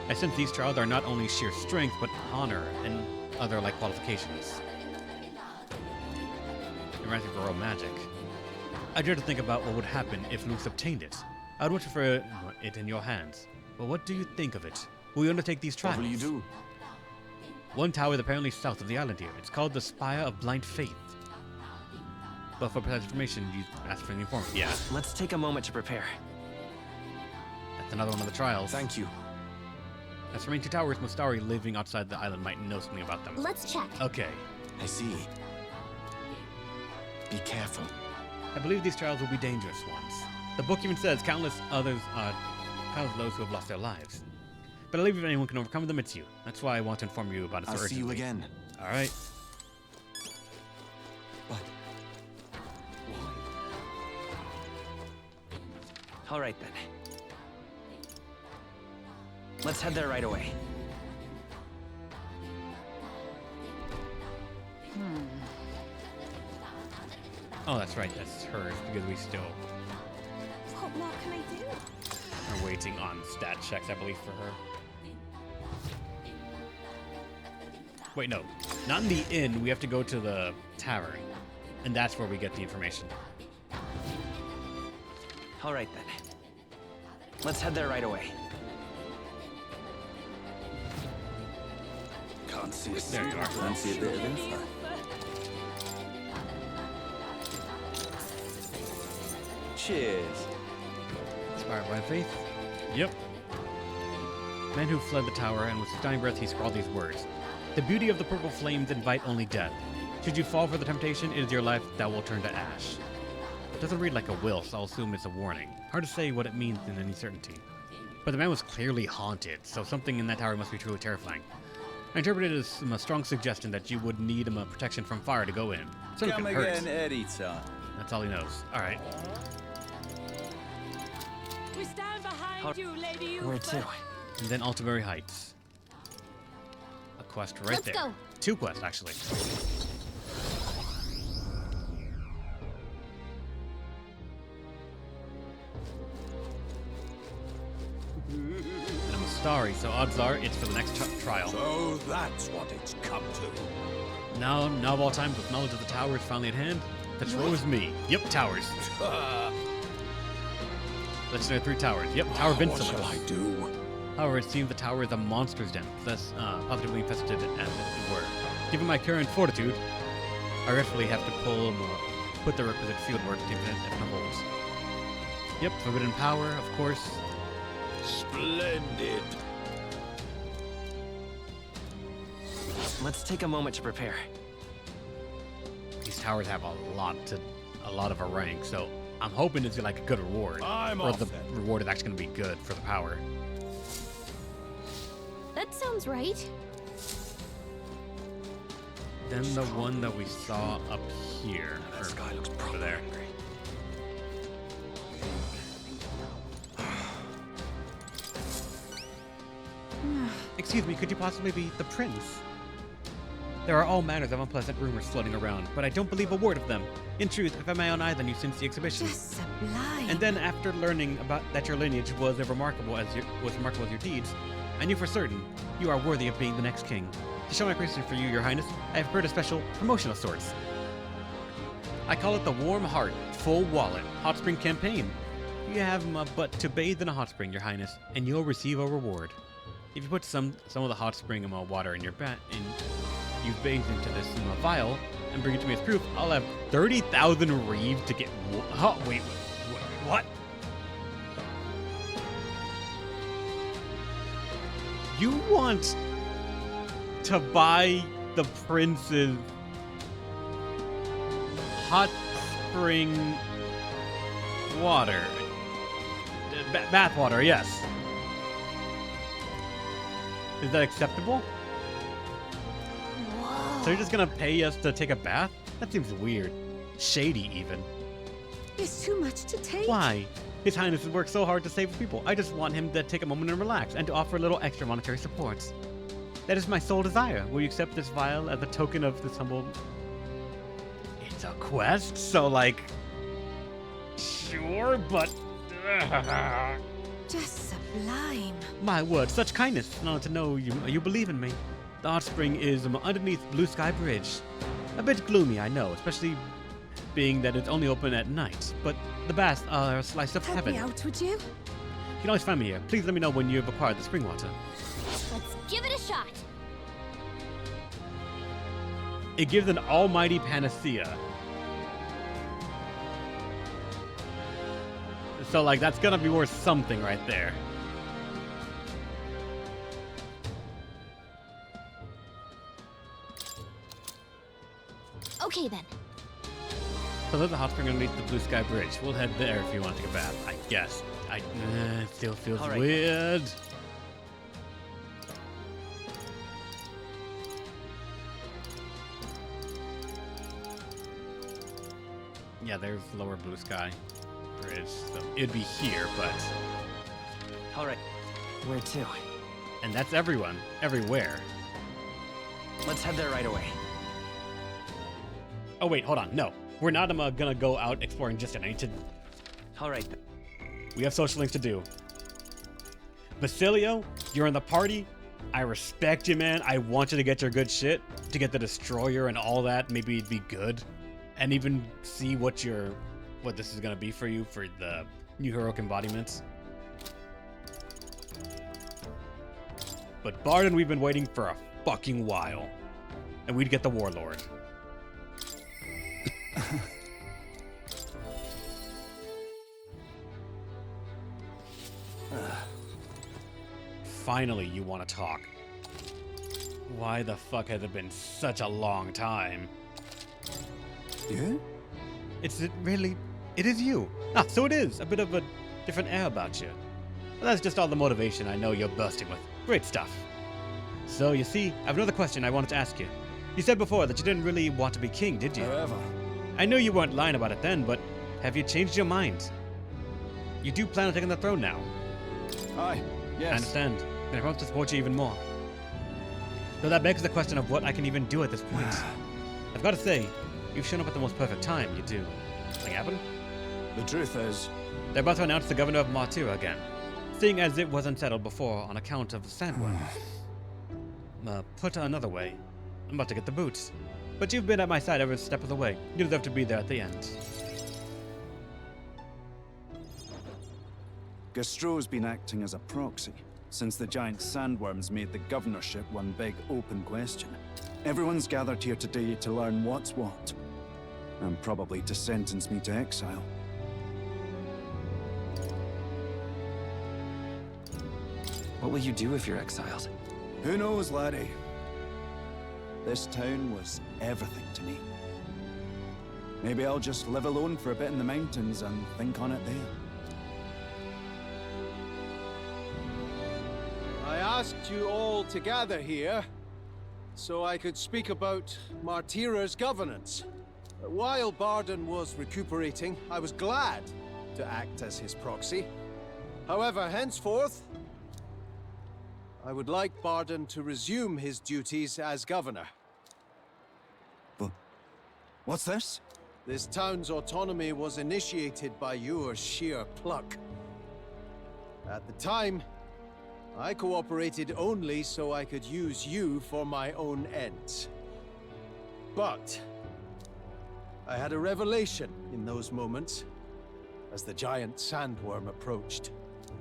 I sense these trials are not only sheer strength, but honor and other like qualifications. It reminds me of royal magic. I dare to think about what would happen if Luce obtained it. I would much prefer it in your hands. But what do you think of it? Will you undertake these trials? What will you do? One tower is apparently south of the island here. It's called the Spire of Blind Faith. But for precise information, you ask for the informant. Yeah. Let's take a moment to prepare. That's another one of the trials. Thank you. As for main 2 towers, Mostari living outside the island might know something about them. Let's check. Okay. I see. Be careful. I believe these trials will be dangerous ones. The book even says countless those who have lost their lives. But I believe if anyone can overcome them, it's you. That's why I want to inform you about it so urgently. I'll see you again. All right. But why? All right, then. Let's head there right away. Oh, that's right. That's hers because we still What more can I do? are waiting on stat checks, I believe, for her. Wait, no. Not in the inn. We have to go to the tavern. And that's where we get the information. All right, then. Let's head there right away. Can't see it. There you are. Can't see a bit of info. Cheers. Inspired by faith? Yep. Man who fled the tower, and with his dying breath he scrawled these words. The beauty of the purple flames invite only death. Should you fall for the temptation, it is your life that will turn to ash. It doesn't read like a will, so I'll assume it's a warning. Hard to say what it means in any certainty. But the man was clearly haunted, so something in that tower must be truly terrifying. I interpret it as a strong suggestion that you would need a protection from fire to go in. Certainly Come could hurt. again anytime. That's all he knows. Alright. We stand behind you, Lady Where to? And then Altaberry Heights. A quest right Let's there. go. 2 quests, actually. And I'm starry, so odds are it's for the next trial. So that's what it's come to. Now of all times, with knowledge of the towers finally at hand, that's what was me. Yep, towers. Let's do 3 towers. Yep, Tower of Insolence. What shall I do? However, it seems the tower is a monster's den, thus positively infested as it were. Given my current fortitude, I rightfully have to put the requisite field work to prevent it holds. Yep, forbidden power, of course. Splendid. Let's take a moment to prepare. These towers have a lot of a rank, so I'm hoping it's like a good reward. Or the reward is actually going to be good for the power. That sounds right. Then the one that we saw up here. That sky looks over proper there. angry. Excuse me, could you possibly be the prince? There are all manners of unpleasant rumors floating around, but I don't believe a word of them. In truth, I've had my own eye on you since the exhibition. Just sublime. And then, after learning about that your lineage was as remarkable as your deeds, I knew for certain you are worthy of being the next king. To show my appreciation for you, Your Highness, I have prepared a special promotion of sorts. I call it the Warm Heart, Full Wallet Hot Spring Campaign. You have but to bathe in a hot spring, Your Highness, and you'll receive a reward. If you put some of the hot spring water in your you bathe into this vial and bring it to me as proof, I'll have 30,000 reeve to get. Wait, what? You want to buy the prince's hot spring water? Bath water, yes. Is that acceptable? Whoa. So you're just gonna pay us to take a bath? That seems weird. Shady, even. It's too much to take. Why? His Highness has worked so hard to save people. I just want him to take a moment and relax, and to offer a little extra monetary support. That is my sole desire. Will you accept this vial as a token of this humble... It's a quest? So, like... Sure, but... Just sublime. My word, such kindness. Not to know you believe in me. The hot spring is underneath Blue Sky Bridge. A bit gloomy, I know, especially being that it's only open at night. But the baths are a slice of Help heaven. me out, would you? You can always find me here. Please let me know when you've acquired the spring water. Let's give it a shot. It gives an almighty panacea. So, like, that's gonna be worth something right there. Okay then. So there's a hot spring underneath the Blue Sky Bridge. We'll head there if you want to take a bath, I guess. It still feels weird. Yeah, there's Lower Blue Sky Bridge. So it'd be here, but... Alright, where to? And that's everyone. Everywhere. Let's head there right away. Oh wait, hold on. No. We're not gonna go out exploring just yet. I need to... Alright. We have social links to do. Basilio, you're in the party. I respect you, man. I want you to get your good shit. To get the Destroyer and all that, maybe it'd be good. And even see what this is gonna be for you for the new heroic embodiments. But Barden, we've been waiting for a fucking while. And we'd get the Warlord. Finally, you want to talk. Why the fuck has it been such a long time? Yeah? It is you. Ah, so it is. A bit of a different air about you. But that's just all the motivation I know you're bursting with. Great stuff. So, you see, I have another question I wanted to ask you. You said before that you didn't really want to be king, did you? However. I know you weren't lying about it then, but have you changed your mind? You do plan on taking the throne now? Aye, yes. I understand. And I want to support you even more. Though that begs the question of what I can even do at this point. I've got to say, you've shown up at the most perfect time, you do. Something happened? The truth is... They're about to announce the governor of Martyra again, seeing as it was unsettled before on account of the sandworms. Put another way, I'm about to get the boots. But you've been at my side every step of the way. You deserve to be there at the end. Gastro's been acting as a proxy since the giant sandworms made the governorship one big open question. Everyone's gathered here today to learn what's what, and probably to sentence me to exile. What will you do if you're exiled? Who knows, laddie? This town was everything to me. Maybe I'll just live alone for a bit in the mountains and think on it there. I asked you all to gather here so I could speak about Martyra's governance. While Barden was recuperating, I was glad to act as his proxy. However, henceforth, I would like Barden to resume his duties as governor. But what's this? This town's autonomy was initiated by your sheer pluck. At the time, I cooperated only so I could use you for my own ends. But I had a revelation in those moments as the giant sandworm approached.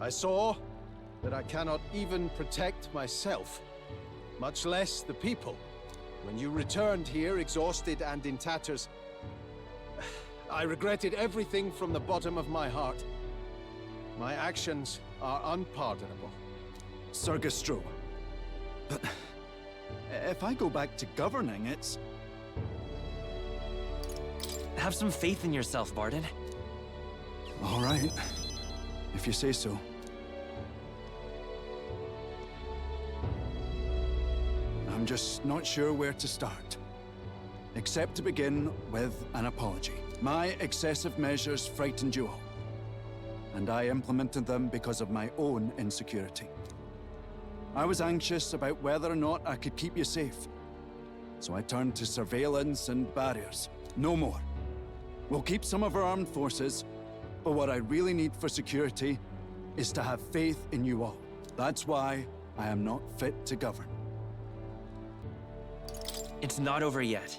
I saw that I cannot even protect myself, much less the people. When you returned here, exhausted and in tatters, I regretted everything from the bottom of my heart. My actions are unpardonable. Sir Gastro, but if I go back to governing, it's... Have some faith in yourself, Barden. All right, if you say so. I'm just not sure where to start. Except to begin with an apology. My excessive measures frightened you all, and I implemented them because of my own insecurity. I was anxious about whether or not I could keep you safe, so I turned to surveillance and barriers. No more. We'll keep some of our armed forces, but what I really need for security is to have faith in you all. That's why I am not fit to govern. It's not over yet.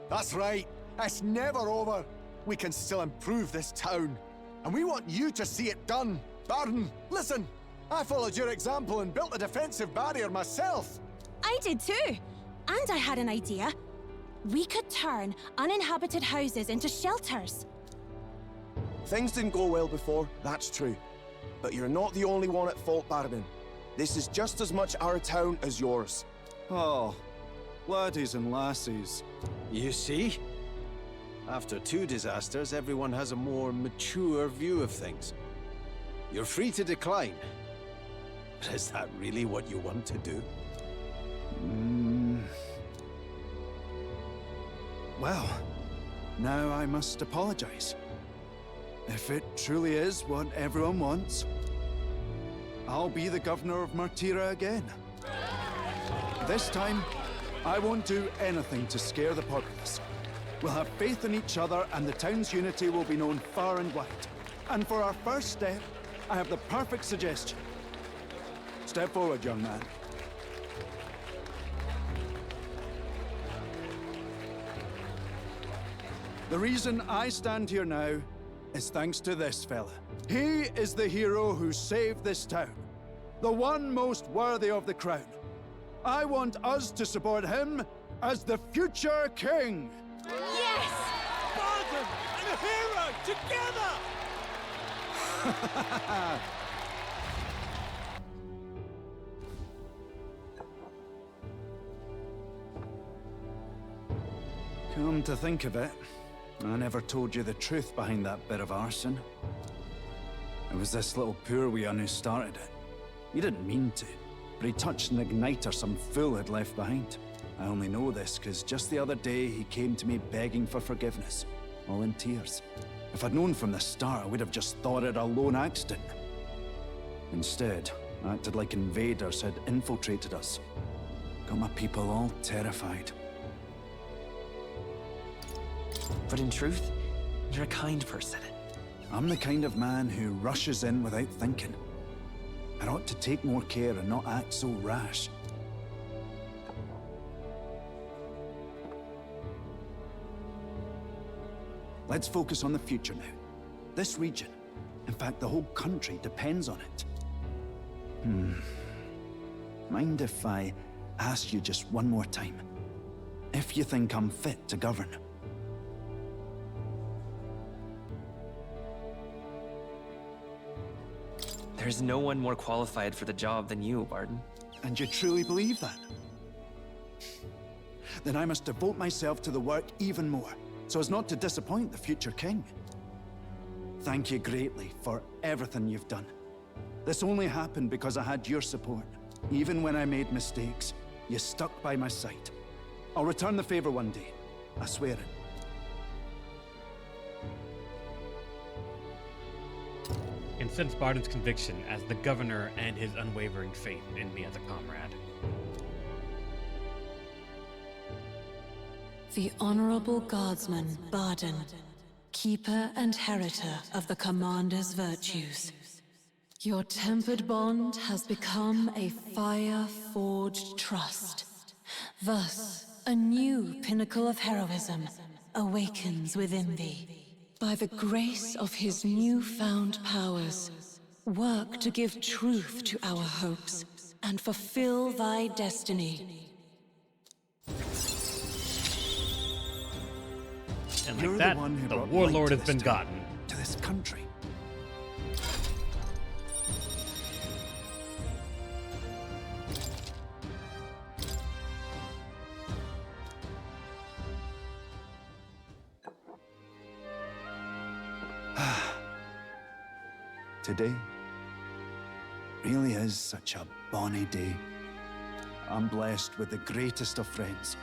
That's right. It's never over. We can still improve this town. And we want you to see it done. Barden, listen! I followed your example and built a defensive barrier myself. I did too. And I had an idea. We could turn uninhabited houses into shelters. Things didn't go well before, that's true. But you're not the only one at fault, Barden. This is just as much our town as yours. Oh, laddies and lassies. You see? After 2 disasters, everyone has a more mature view of things. You're free to decline. But is that really what you want to do? Well, now I must apologize. If it truly is what everyone wants, I'll be the governor of Martira again. This time, I won't do anything to scare the populace. We'll have faith in each other, and the town's unity will be known far and wide. And for our first step, I have the perfect suggestion. Step forward, young man. The reason I stand here now is thanks to this fella. He is the hero who saved this town. The one most worthy of the crown. I want us to support him as the future king. Yes! Barden and a hero together! Come to think of it, I never told you the truth behind that bit of arson. It was this little poor wee who started it. He didn't mean to, but he touched an igniter some fool had left behind. I only know this because just the other day he came to me begging for forgiveness, all in tears. If I'd known from the start, I would have just thought it a lone accident. Instead, I acted like invaders had infiltrated us. Got my people all terrified. But in truth, you're a kind person. I'm the kind of man who rushes in without thinking. I ought to take more care and not act so rash. Let's focus on the future now. This region, in fact the whole country, depends on it. Mind if I ask you just one more time? If you think I'm fit to govern? There's no one more qualified for the job than you, Barden. And you truly believe that? Then I must devote myself to the work even more, so as not to disappoint the future king. Thank you greatly for everything you've done. This only happened because I had your support. Even when I made mistakes, you stuck by my side. I'll return the favor one day. I swear it. And since Barden's conviction as the governor and his unwavering faith in me as a comrade. The Honorable Guardsman, Barden, keeper and heritor of the Commander's virtues. Your tempered bond has become a fire-forged trust. Thus, a new pinnacle of heroism awakens within thee. By the grace of his newfound powers, work to give truth to our hopes and fulfill thy destiny. And You're like that, the one who the brought warlord light has to been this town, gotten. to this country. Today really is such a bonny day. I'm blessed with the greatest of friends.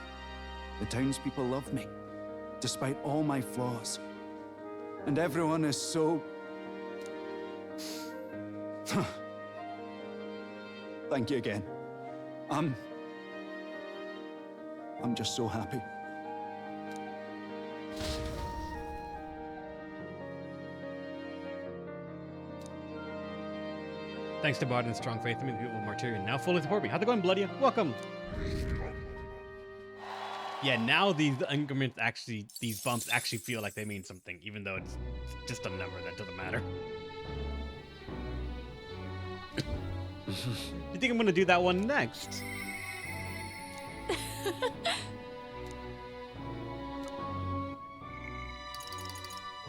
The townspeople love me, despite all my flaws. And everyone is so... Thank you again. I'm just so happy. Thanks to Bard and strong faith in me, people of Martyrion now fully support me. How's it going, Bloody? Welcome. Yeah, now these increments actually, these bumps actually feel like they mean something, even though it's just a number that doesn't matter. You think I'm gonna do that one next?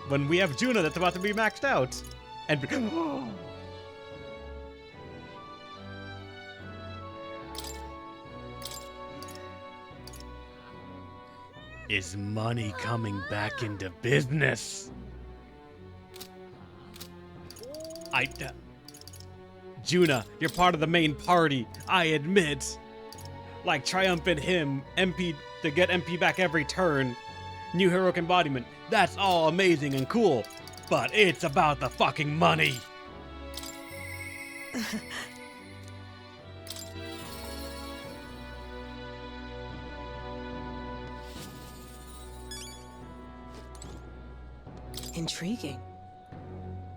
When we have Juna that's about to be maxed out. And is money coming back into business? Juna, you're part of the main party, I admit. Like triumphant hymn, MP to get MP back every turn. New heroic embodiment, that's all amazing and cool. But it's about the fucking money. Intriguing.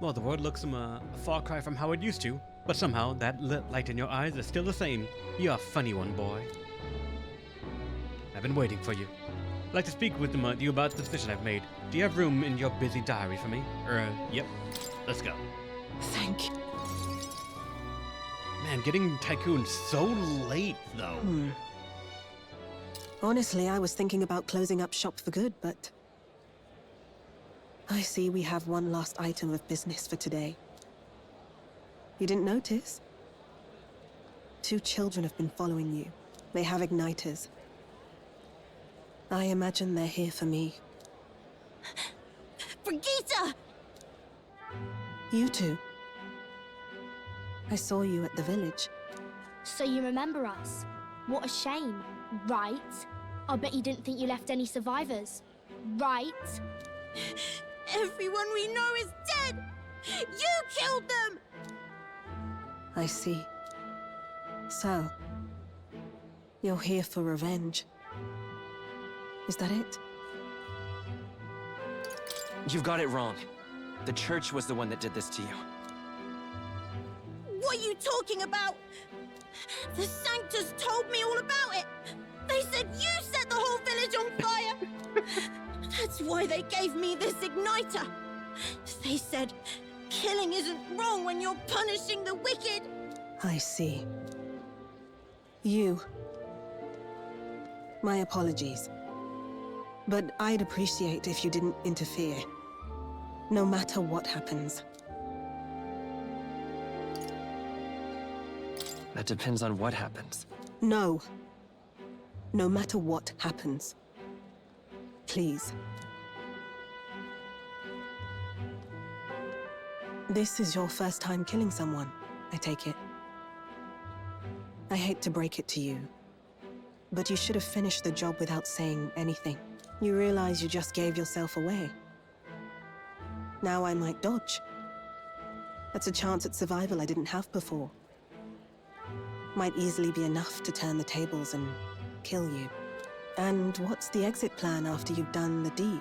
Well, the world looks a far cry from how it used to, but somehow that light in your eyes is still the same. You're a funny one, boy. I've been waiting for you. I'd like to speak with you about the decision I've made. Do you have room in your busy diary for me? Yep. Let's go. Thank you. Man, getting Tycoon so late, though. Honestly, I was thinking about closing up shop for good, but... I see we have one last item of business for today. You didn't notice? 2 children have been following you. They have igniters. I imagine they're here for me. Brigitte! You two. I saw you at the village. So you remember us? What a shame, right? I bet you didn't think you left any survivors, right? Everyone we know is dead! You killed them! I see. So, you're here for revenge. Is that it? You've got it wrong. The church was the one that did this to you. What are you talking about? The Sanctus told me all about it. They said you set the whole village on fire. That's why they gave me this igniter. They said killing isn't wrong when you're punishing the wicked. I see. You. My apologies. But I'd appreciate if you didn't interfere. No matter what happens. That depends on what happens. No. No matter what happens. Please. This is your first time killing someone, I take it. I hate to break it to you, but you should have finished the job without saying anything. You realize you just gave yourself away. Now I might dodge. That's a chance at survival I didn't have before. Might easily be enough to turn the tables and kill you. And what's the exit plan after you've done the deed?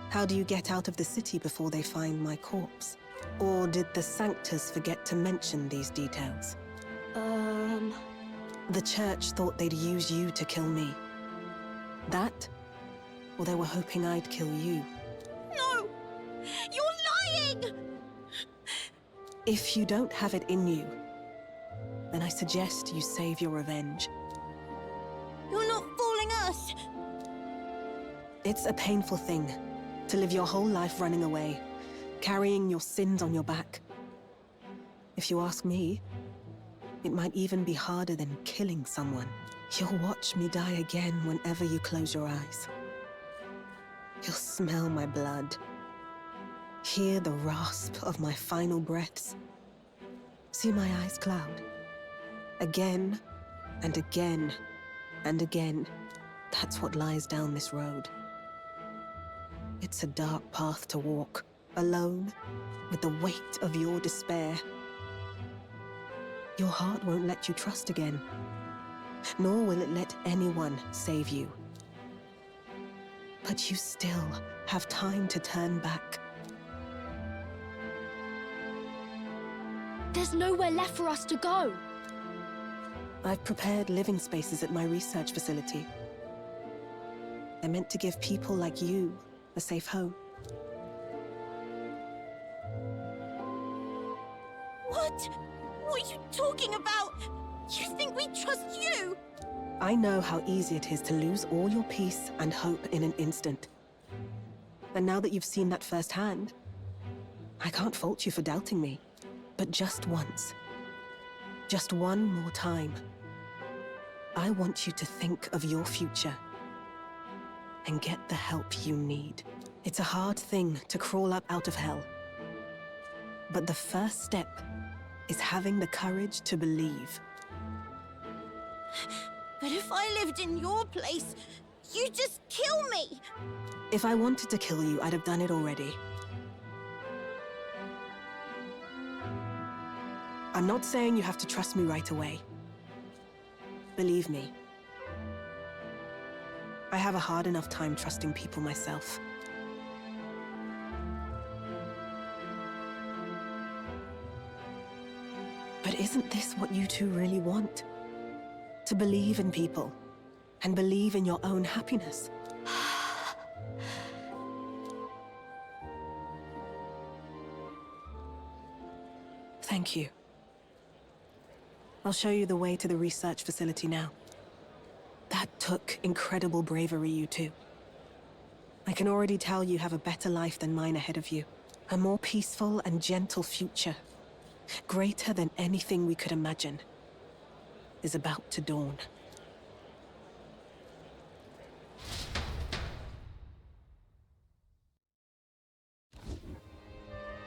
How do you get out of the city before they find my corpse? Or did the Sanctus forget to mention these details? The church thought they'd use you to kill me. That? Or they were hoping I'd kill you? No! You're lying! If you don't have it in you, then I suggest you save your revenge. You're not fooling us! It's a painful thing, to live your whole life running away, carrying your sins on your back. If you ask me, it might even be harder than killing someone. You'll watch me die again whenever you close your eyes. You'll smell my blood, hear the rasp of my final breaths, see my eyes cloud, again And again, and again. That's what lies down this road. It's a dark path to walk, alone, with the weight of your despair. Your heart won't let you trust again, nor will it let anyone save you. But you still have time to turn back. There's nowhere left for us to go. I've prepared living spaces at my research facility. They're meant to give people like you a safe home. What? What are you talking about? You think we trust you? I know how easy it is to lose all your peace and hope in an instant. And now that you've seen that firsthand, I can't fault you for doubting me. But just once, just one more time, I want you to think of your future and get the help you need. It's a hard thing to crawl up out of hell. But the first step is having the courage to believe. But if I lived in your place, you'd just kill me! If I wanted to kill you, I'd have done it already. I'm not saying you have to trust me right away. Believe me, I have a hard enough time trusting people myself. But isn't this what you two really want? To believe in people, and believe in your own happiness. Thank you. I'll show you the way to the research facility now. That took incredible bravery, you two. I can already tell you have a better life than mine ahead of you. A more peaceful and gentle future, greater than anything we could imagine, is about to dawn.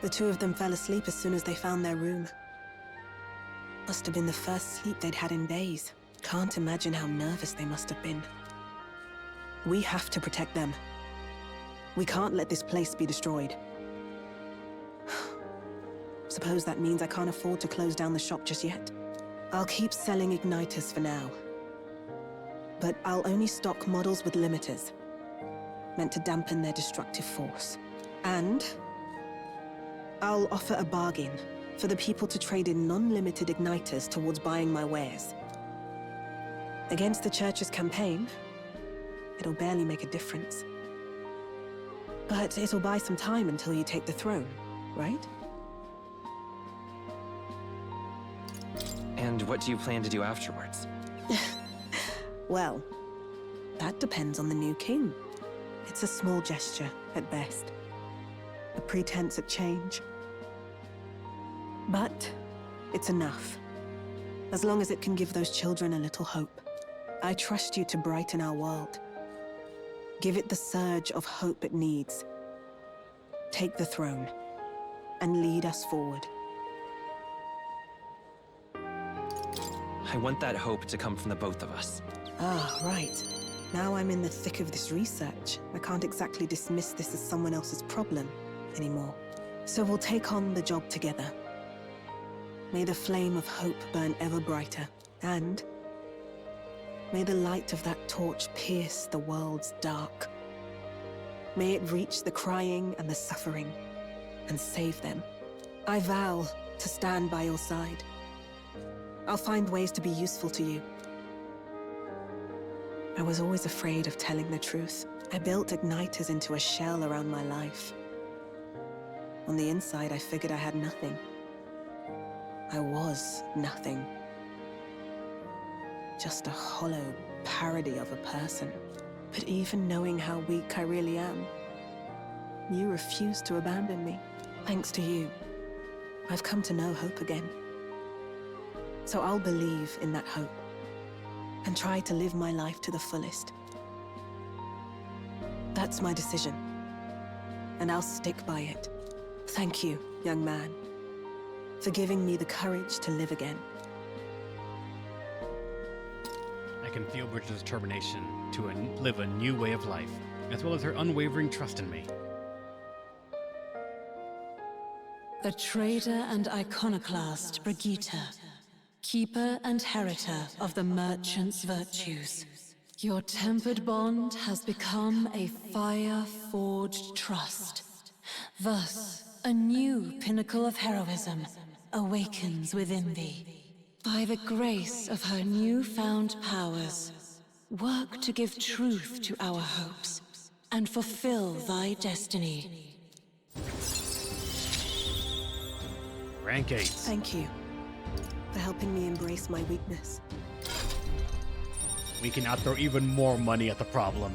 The two of them fell asleep as soon as they found their room. Must have been the first sleep they'd had in days. Can't imagine how nervous they must have been. We have to protect them. We can't let this place be destroyed. Suppose that means I can't afford to close down the shop just yet. I'll keep selling igniters for now. But I'll only stock models with limiters, meant to dampen their destructive force. And I'll offer a bargain for the people to trade in non-limited igniters towards buying my wares. Against the Church's campaign, it'll barely make a difference. But it'll buy some time until you take the throne, right? And what do you plan to do afterwards? Well, that depends on the new king. It's a small gesture, at best. A pretense at change. But it's enough. As long as it can give those children a little hope. I trust you to brighten our world. Give it the surge of hope it needs. Take the throne, and lead us forward. I want that hope to come from the both of us. Ah, right. Now I'm in the thick of this research. I can't exactly dismiss this as someone else's problem anymore. So we'll take on the job together. May the flame of hope burn ever brighter, and may the light of that torch pierce the world's dark. May it reach the crying and the suffering, and save them. I vow to stand by your side. I'll find ways to be useful to you. I was always afraid of telling the truth. I built igniters into a shell around my life. On the inside, I figured I had nothing. I was nothing. Just a hollow parody of a person. But even knowing how weak I really am, you refused to abandon me. Thanks to you, I've come to know hope again. So I'll believe in that hope, and try to live my life to the fullest. That's my decision, and I'll stick by it. Thank you, young man, for giving me the courage to live again. I can feel Bridget's determination to live a new way of life, as well as her unwavering trust in me. The trader and iconoclast Brigitte, keeper and heritor of the merchant's virtues. Your tempered bond has become a fire-forged trust. Thus, a new pinnacle of heroism awakens within thee. By the grace of her newfound powers, work to give truth to our hopes and fulfill thy destiny. Rank 8. Thank you for helping me embrace my weakness. We can now throw even more money at the problem.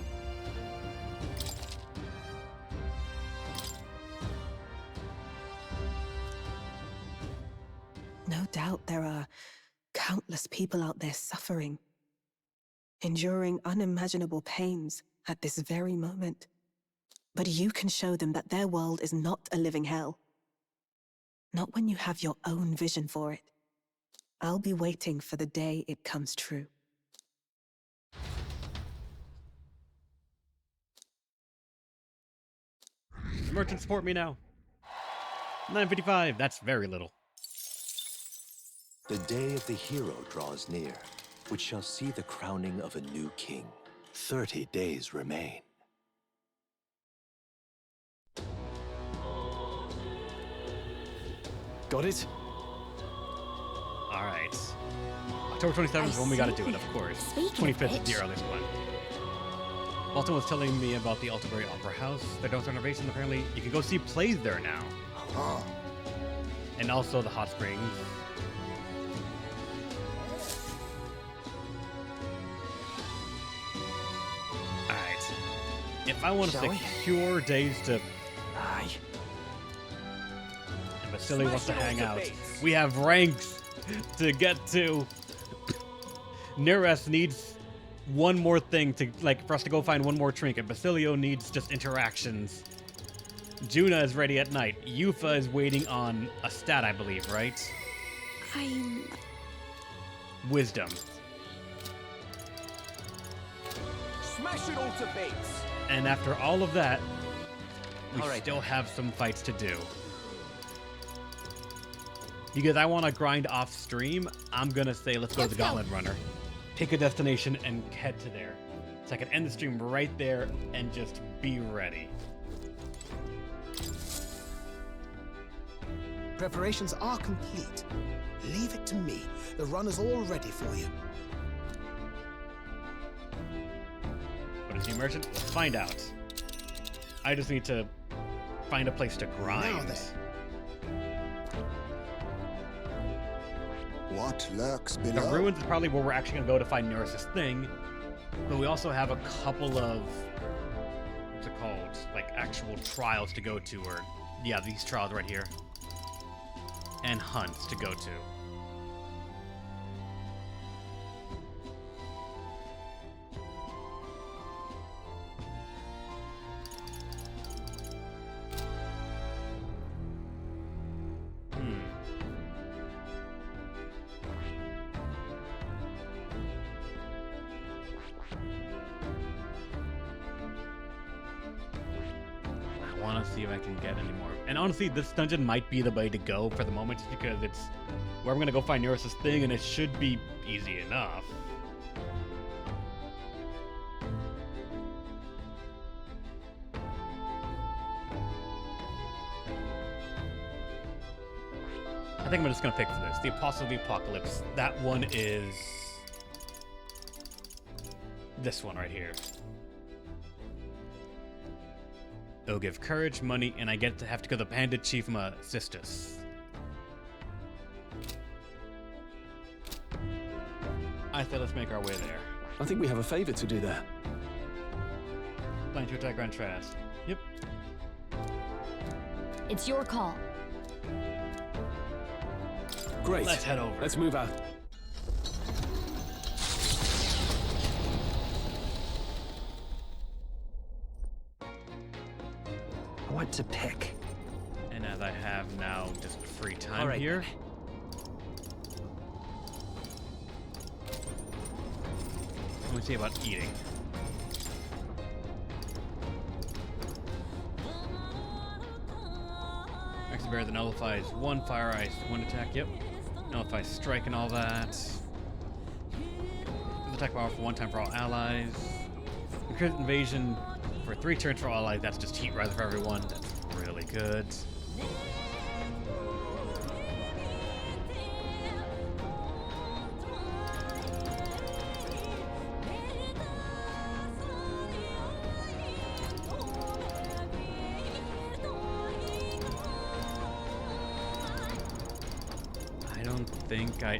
No doubt there are countless people out there suffering, enduring unimaginable pains at this very moment. But you can show them that their world is not a living hell. Not when you have your own vision for it. I'll be waiting for the day it comes true. Merchant, support me now. 955, that's very little. The day of the hero draws near, which shall see the crowning of a new king. 30 days remain. Got it? Alright. October 27th is when we gotta do it, of course. 25th is the earliest one. Walton was telling me about the Altabury Opera House. They're doing renovations, apparently. You can go see plays there now. And also the hot springs. Alright. If I want to secure days to... Aye. And Vasily wants to hang out. We have ranks to get to. Neres needs one more thing to, like, for us to go find one more trinket. Basilio needs just interactions. Juna is ready at night. Yufa is waiting on a stat, I believe, right? I'm... Wisdom. Smash it all to bits. And after all of that, we still have some fights to do. Because I want to grind off stream, I'm going to say let's go to the Gauntlet Runner. Pick a destination and head to there. So I can end the stream right there and just be ready. Preparations are complete. Leave it to me. The runner's all ready for you. What is the merchant? Let's find out. I just need to find a place to grind. What lurks below? The ruins is probably where we're actually going to go to find Neris' thing. But we also have a couple of, what's it called? Like actual trials to go to, or yeah, these trials right here. And hunts to go to. See if I can get any more. And honestly, this dungeon might be the way to go for the moment, just because it's where I'm gonna go find Neris' thing, and it should be easy enough. I think I'm just gonna pick for this. The Apostle of the Apocalypse. That one is this one right here. It'll give courage, money, and I get to have to go to the Bandit Chief Sistus. I say let's make our way there. I think we have a favor to do there. Plan to attack Grand Trask. Yep. It's your call. Great. Let's head over. Let's move out. What to pick? And as I have now just free time here. to say about eating. Extra bear that nullifies 1 fire ice, 1 attack, yep. Nullifies strike and all that. Attack power for 1 time for all allies. Increased invasion for 3 turns for all allies, that's just heat rise for everyone. That's really good.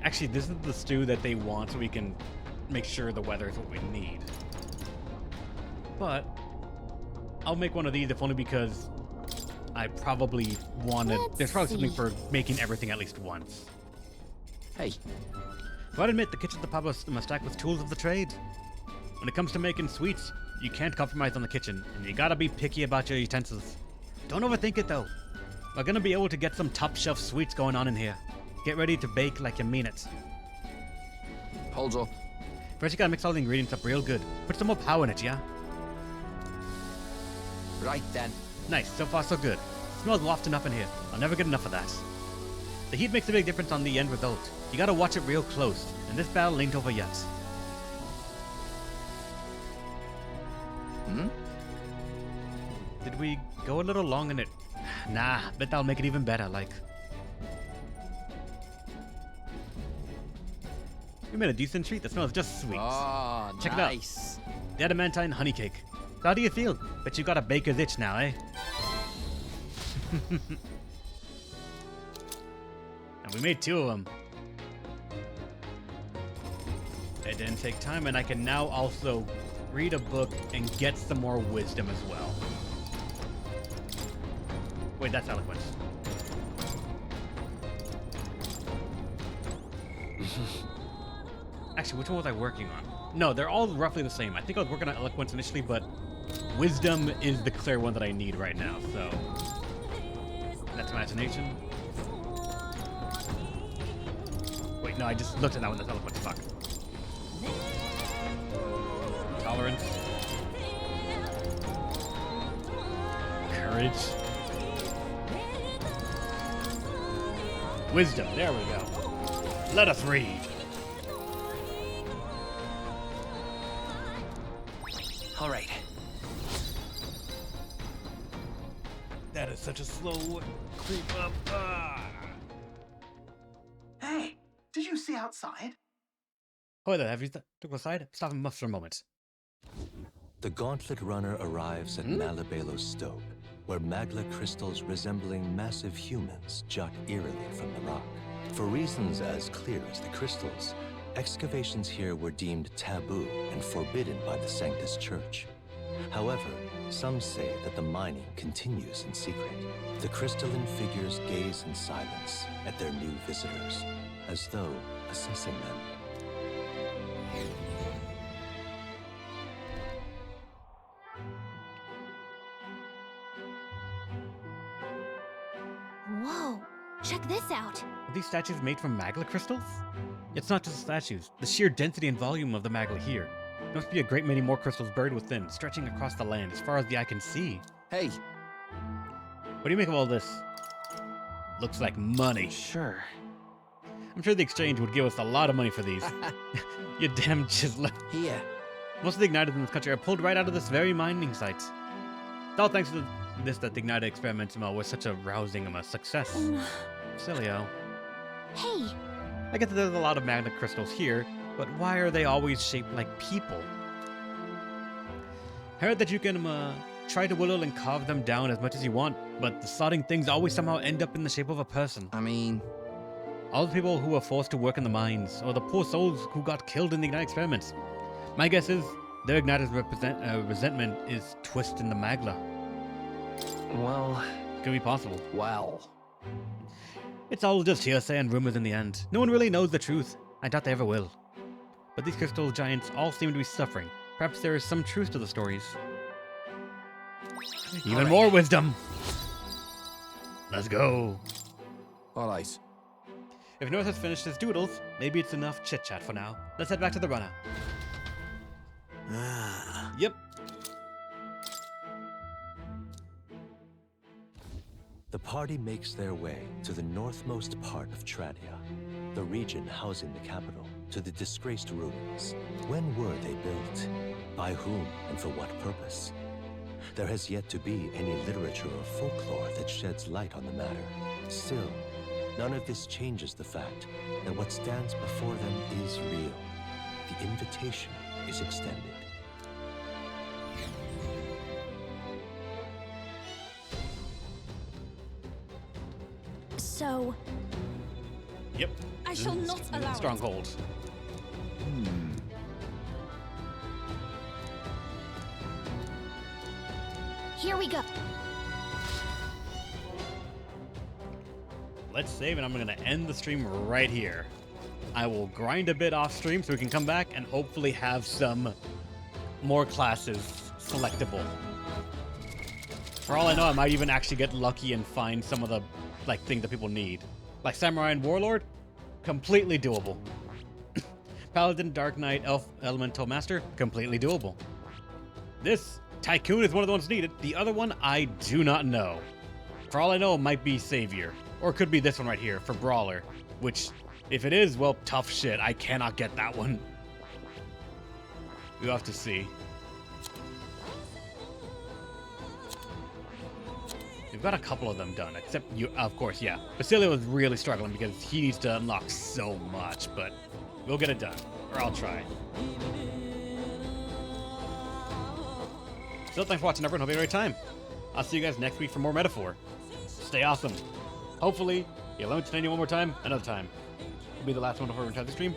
Actually, this is the stew that they want so we can make sure the weather is what we need. But I'll make one of these if only because I probably wanted... There's probably something for making everything at least once. Hey. But I admit, the kitchen's the pub must stack with tools of the trade. When it comes to making sweets, you can't compromise on the kitchen, and you gotta be picky about your utensils. Don't overthink it, though. We're gonna be able to get some top-shelf sweets going on in here. Get ready to bake like you mean it. Hold up. First, you gotta mix all the ingredients up real good. Put some more power in it, yeah? Right then. Nice, so far so good. Smells wafting up in here. I'll never get enough of that. The heat makes a big difference on the end result. You gotta watch it real close, and this battle ain't over yet. Hmm? Did we go a little long in it? Nah, bet that'll make it even better, like. We made a decent treat that smells just sweet. Oh, Check nice. it out. The adamantine honey cake. So how do you feel? Bet you got a baker's itch now, eh? And we made 2 of them. It didn't take time, and I can now also read a book and get some more wisdom as well. Wait, that's eloquence. Actually, which one was I working on? No, they're all roughly the same. I think I was working on eloquence initially, but wisdom is the clear one that I need right now, so... That's imagination. Wait, no, I just looked at that one. That's eloquence. Fuck. Tolerance. Courage. Wisdom. There we go. Let us read. All right. That is such a slow creep up. Hey, did you see outside? Oh, there, have you took aside? Stop and muff for a moment. The Gauntlet Runner arrives at Malabelo's Stoke, where magla crystals resembling massive humans jut eerily from the rock. For reasons as clear as the crystals, excavations here were deemed taboo and forbidden by the Sanctus Church. However, some say that the mining continues in secret. The crystalline figures gaze in silence at their new visitors, as though assessing them. Whoa, check this out. Are these statues made from magla crystals? It's not just the statues, the sheer density and volume of the magla here. There must be a great many more crystals buried within, stretching across the land as far as the eye can see. Hey. What do you make of all this? Looks like money. Sure. I'm sure the exchange would give us a lot of money for these. You damn chisel. Here. Most of the igniters in this country are pulled right out of this very mining site. It's all thanks to this that the ignited experiment was such a rousing success. Silly-o. Hey. I get that there's a lot of magnet crystals here, but why are they always shaped like people? I heard that you can try to whittle and carve them down as much as you want, but the sodding things always somehow end up in the shape of a person. I mean... all the people who were forced to work in the mines, or the poor souls who got killed in the ignited experiments. My guess is their igniter's resentment is twisting the magla. Well... Could be possible. Well... It's all just hearsay and rumors in the end. No one really knows the truth. I doubt they ever will. But these crystal giants all seem to be suffering. Perhaps there is some truth to the stories. Even more wisdom! Let's go! Alright. If North has finished his doodles, maybe it's enough chit-chat for now. Let's head back to the runner. Yep. The party makes their way to the northmost part of Tradia, the region housing the capital, to the disgraced ruins. When were they built? By whom and for what purpose? There has yet to be any literature or folklore that sheds light on the matter. Still, none of this changes the fact that what stands before them is real. The invitation is extended. So... Yep. I shall not allow it. Stronghold. Here we go. Let's save, and I'm going to end the stream right here. I will grind a bit off stream so we can come back and hopefully have some more classes selectable. For all I know, I might even actually get lucky and find some of the things that people need. Like Samurai and Warlord, completely doable. Paladin, Dark Knight, Elf, Elemental Master, completely doable. This Tycoon is one of the ones needed. The other one, I do not know. For all I know, it might be Savior. Or it could be this one right here for Brawler. Which, if it is, well, tough shit. I cannot get that one. We'll have to see. We've got a couple of them done, except you, of course, yeah. Basilio is really struggling because he needs to unlock so much, but we'll get it done. Or I'll try. So thanks for watching, everyone. Hope you had a great time. I'll see you guys next week for more Metaphor. Stay awesome. Hopefully, you'll let me explain you one more time, another time. It'll be the last one before we retire the stream.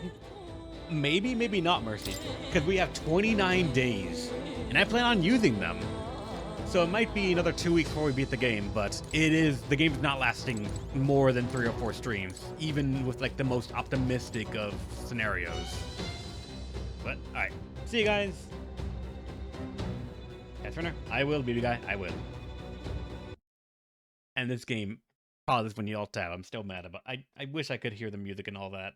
Maybe, maybe not, Mercy. Because we have 29 days, and I plan on using them. So it might be another 2 weeks before we beat the game, but the game's not lasting more than 3 or 4 streams, even with the most optimistic of scenarios. But, alright. See you guys. Runner, I will, BB guy, I will. And this game, this when you all tab, I'm still mad about. I wish I could hear the music and all that.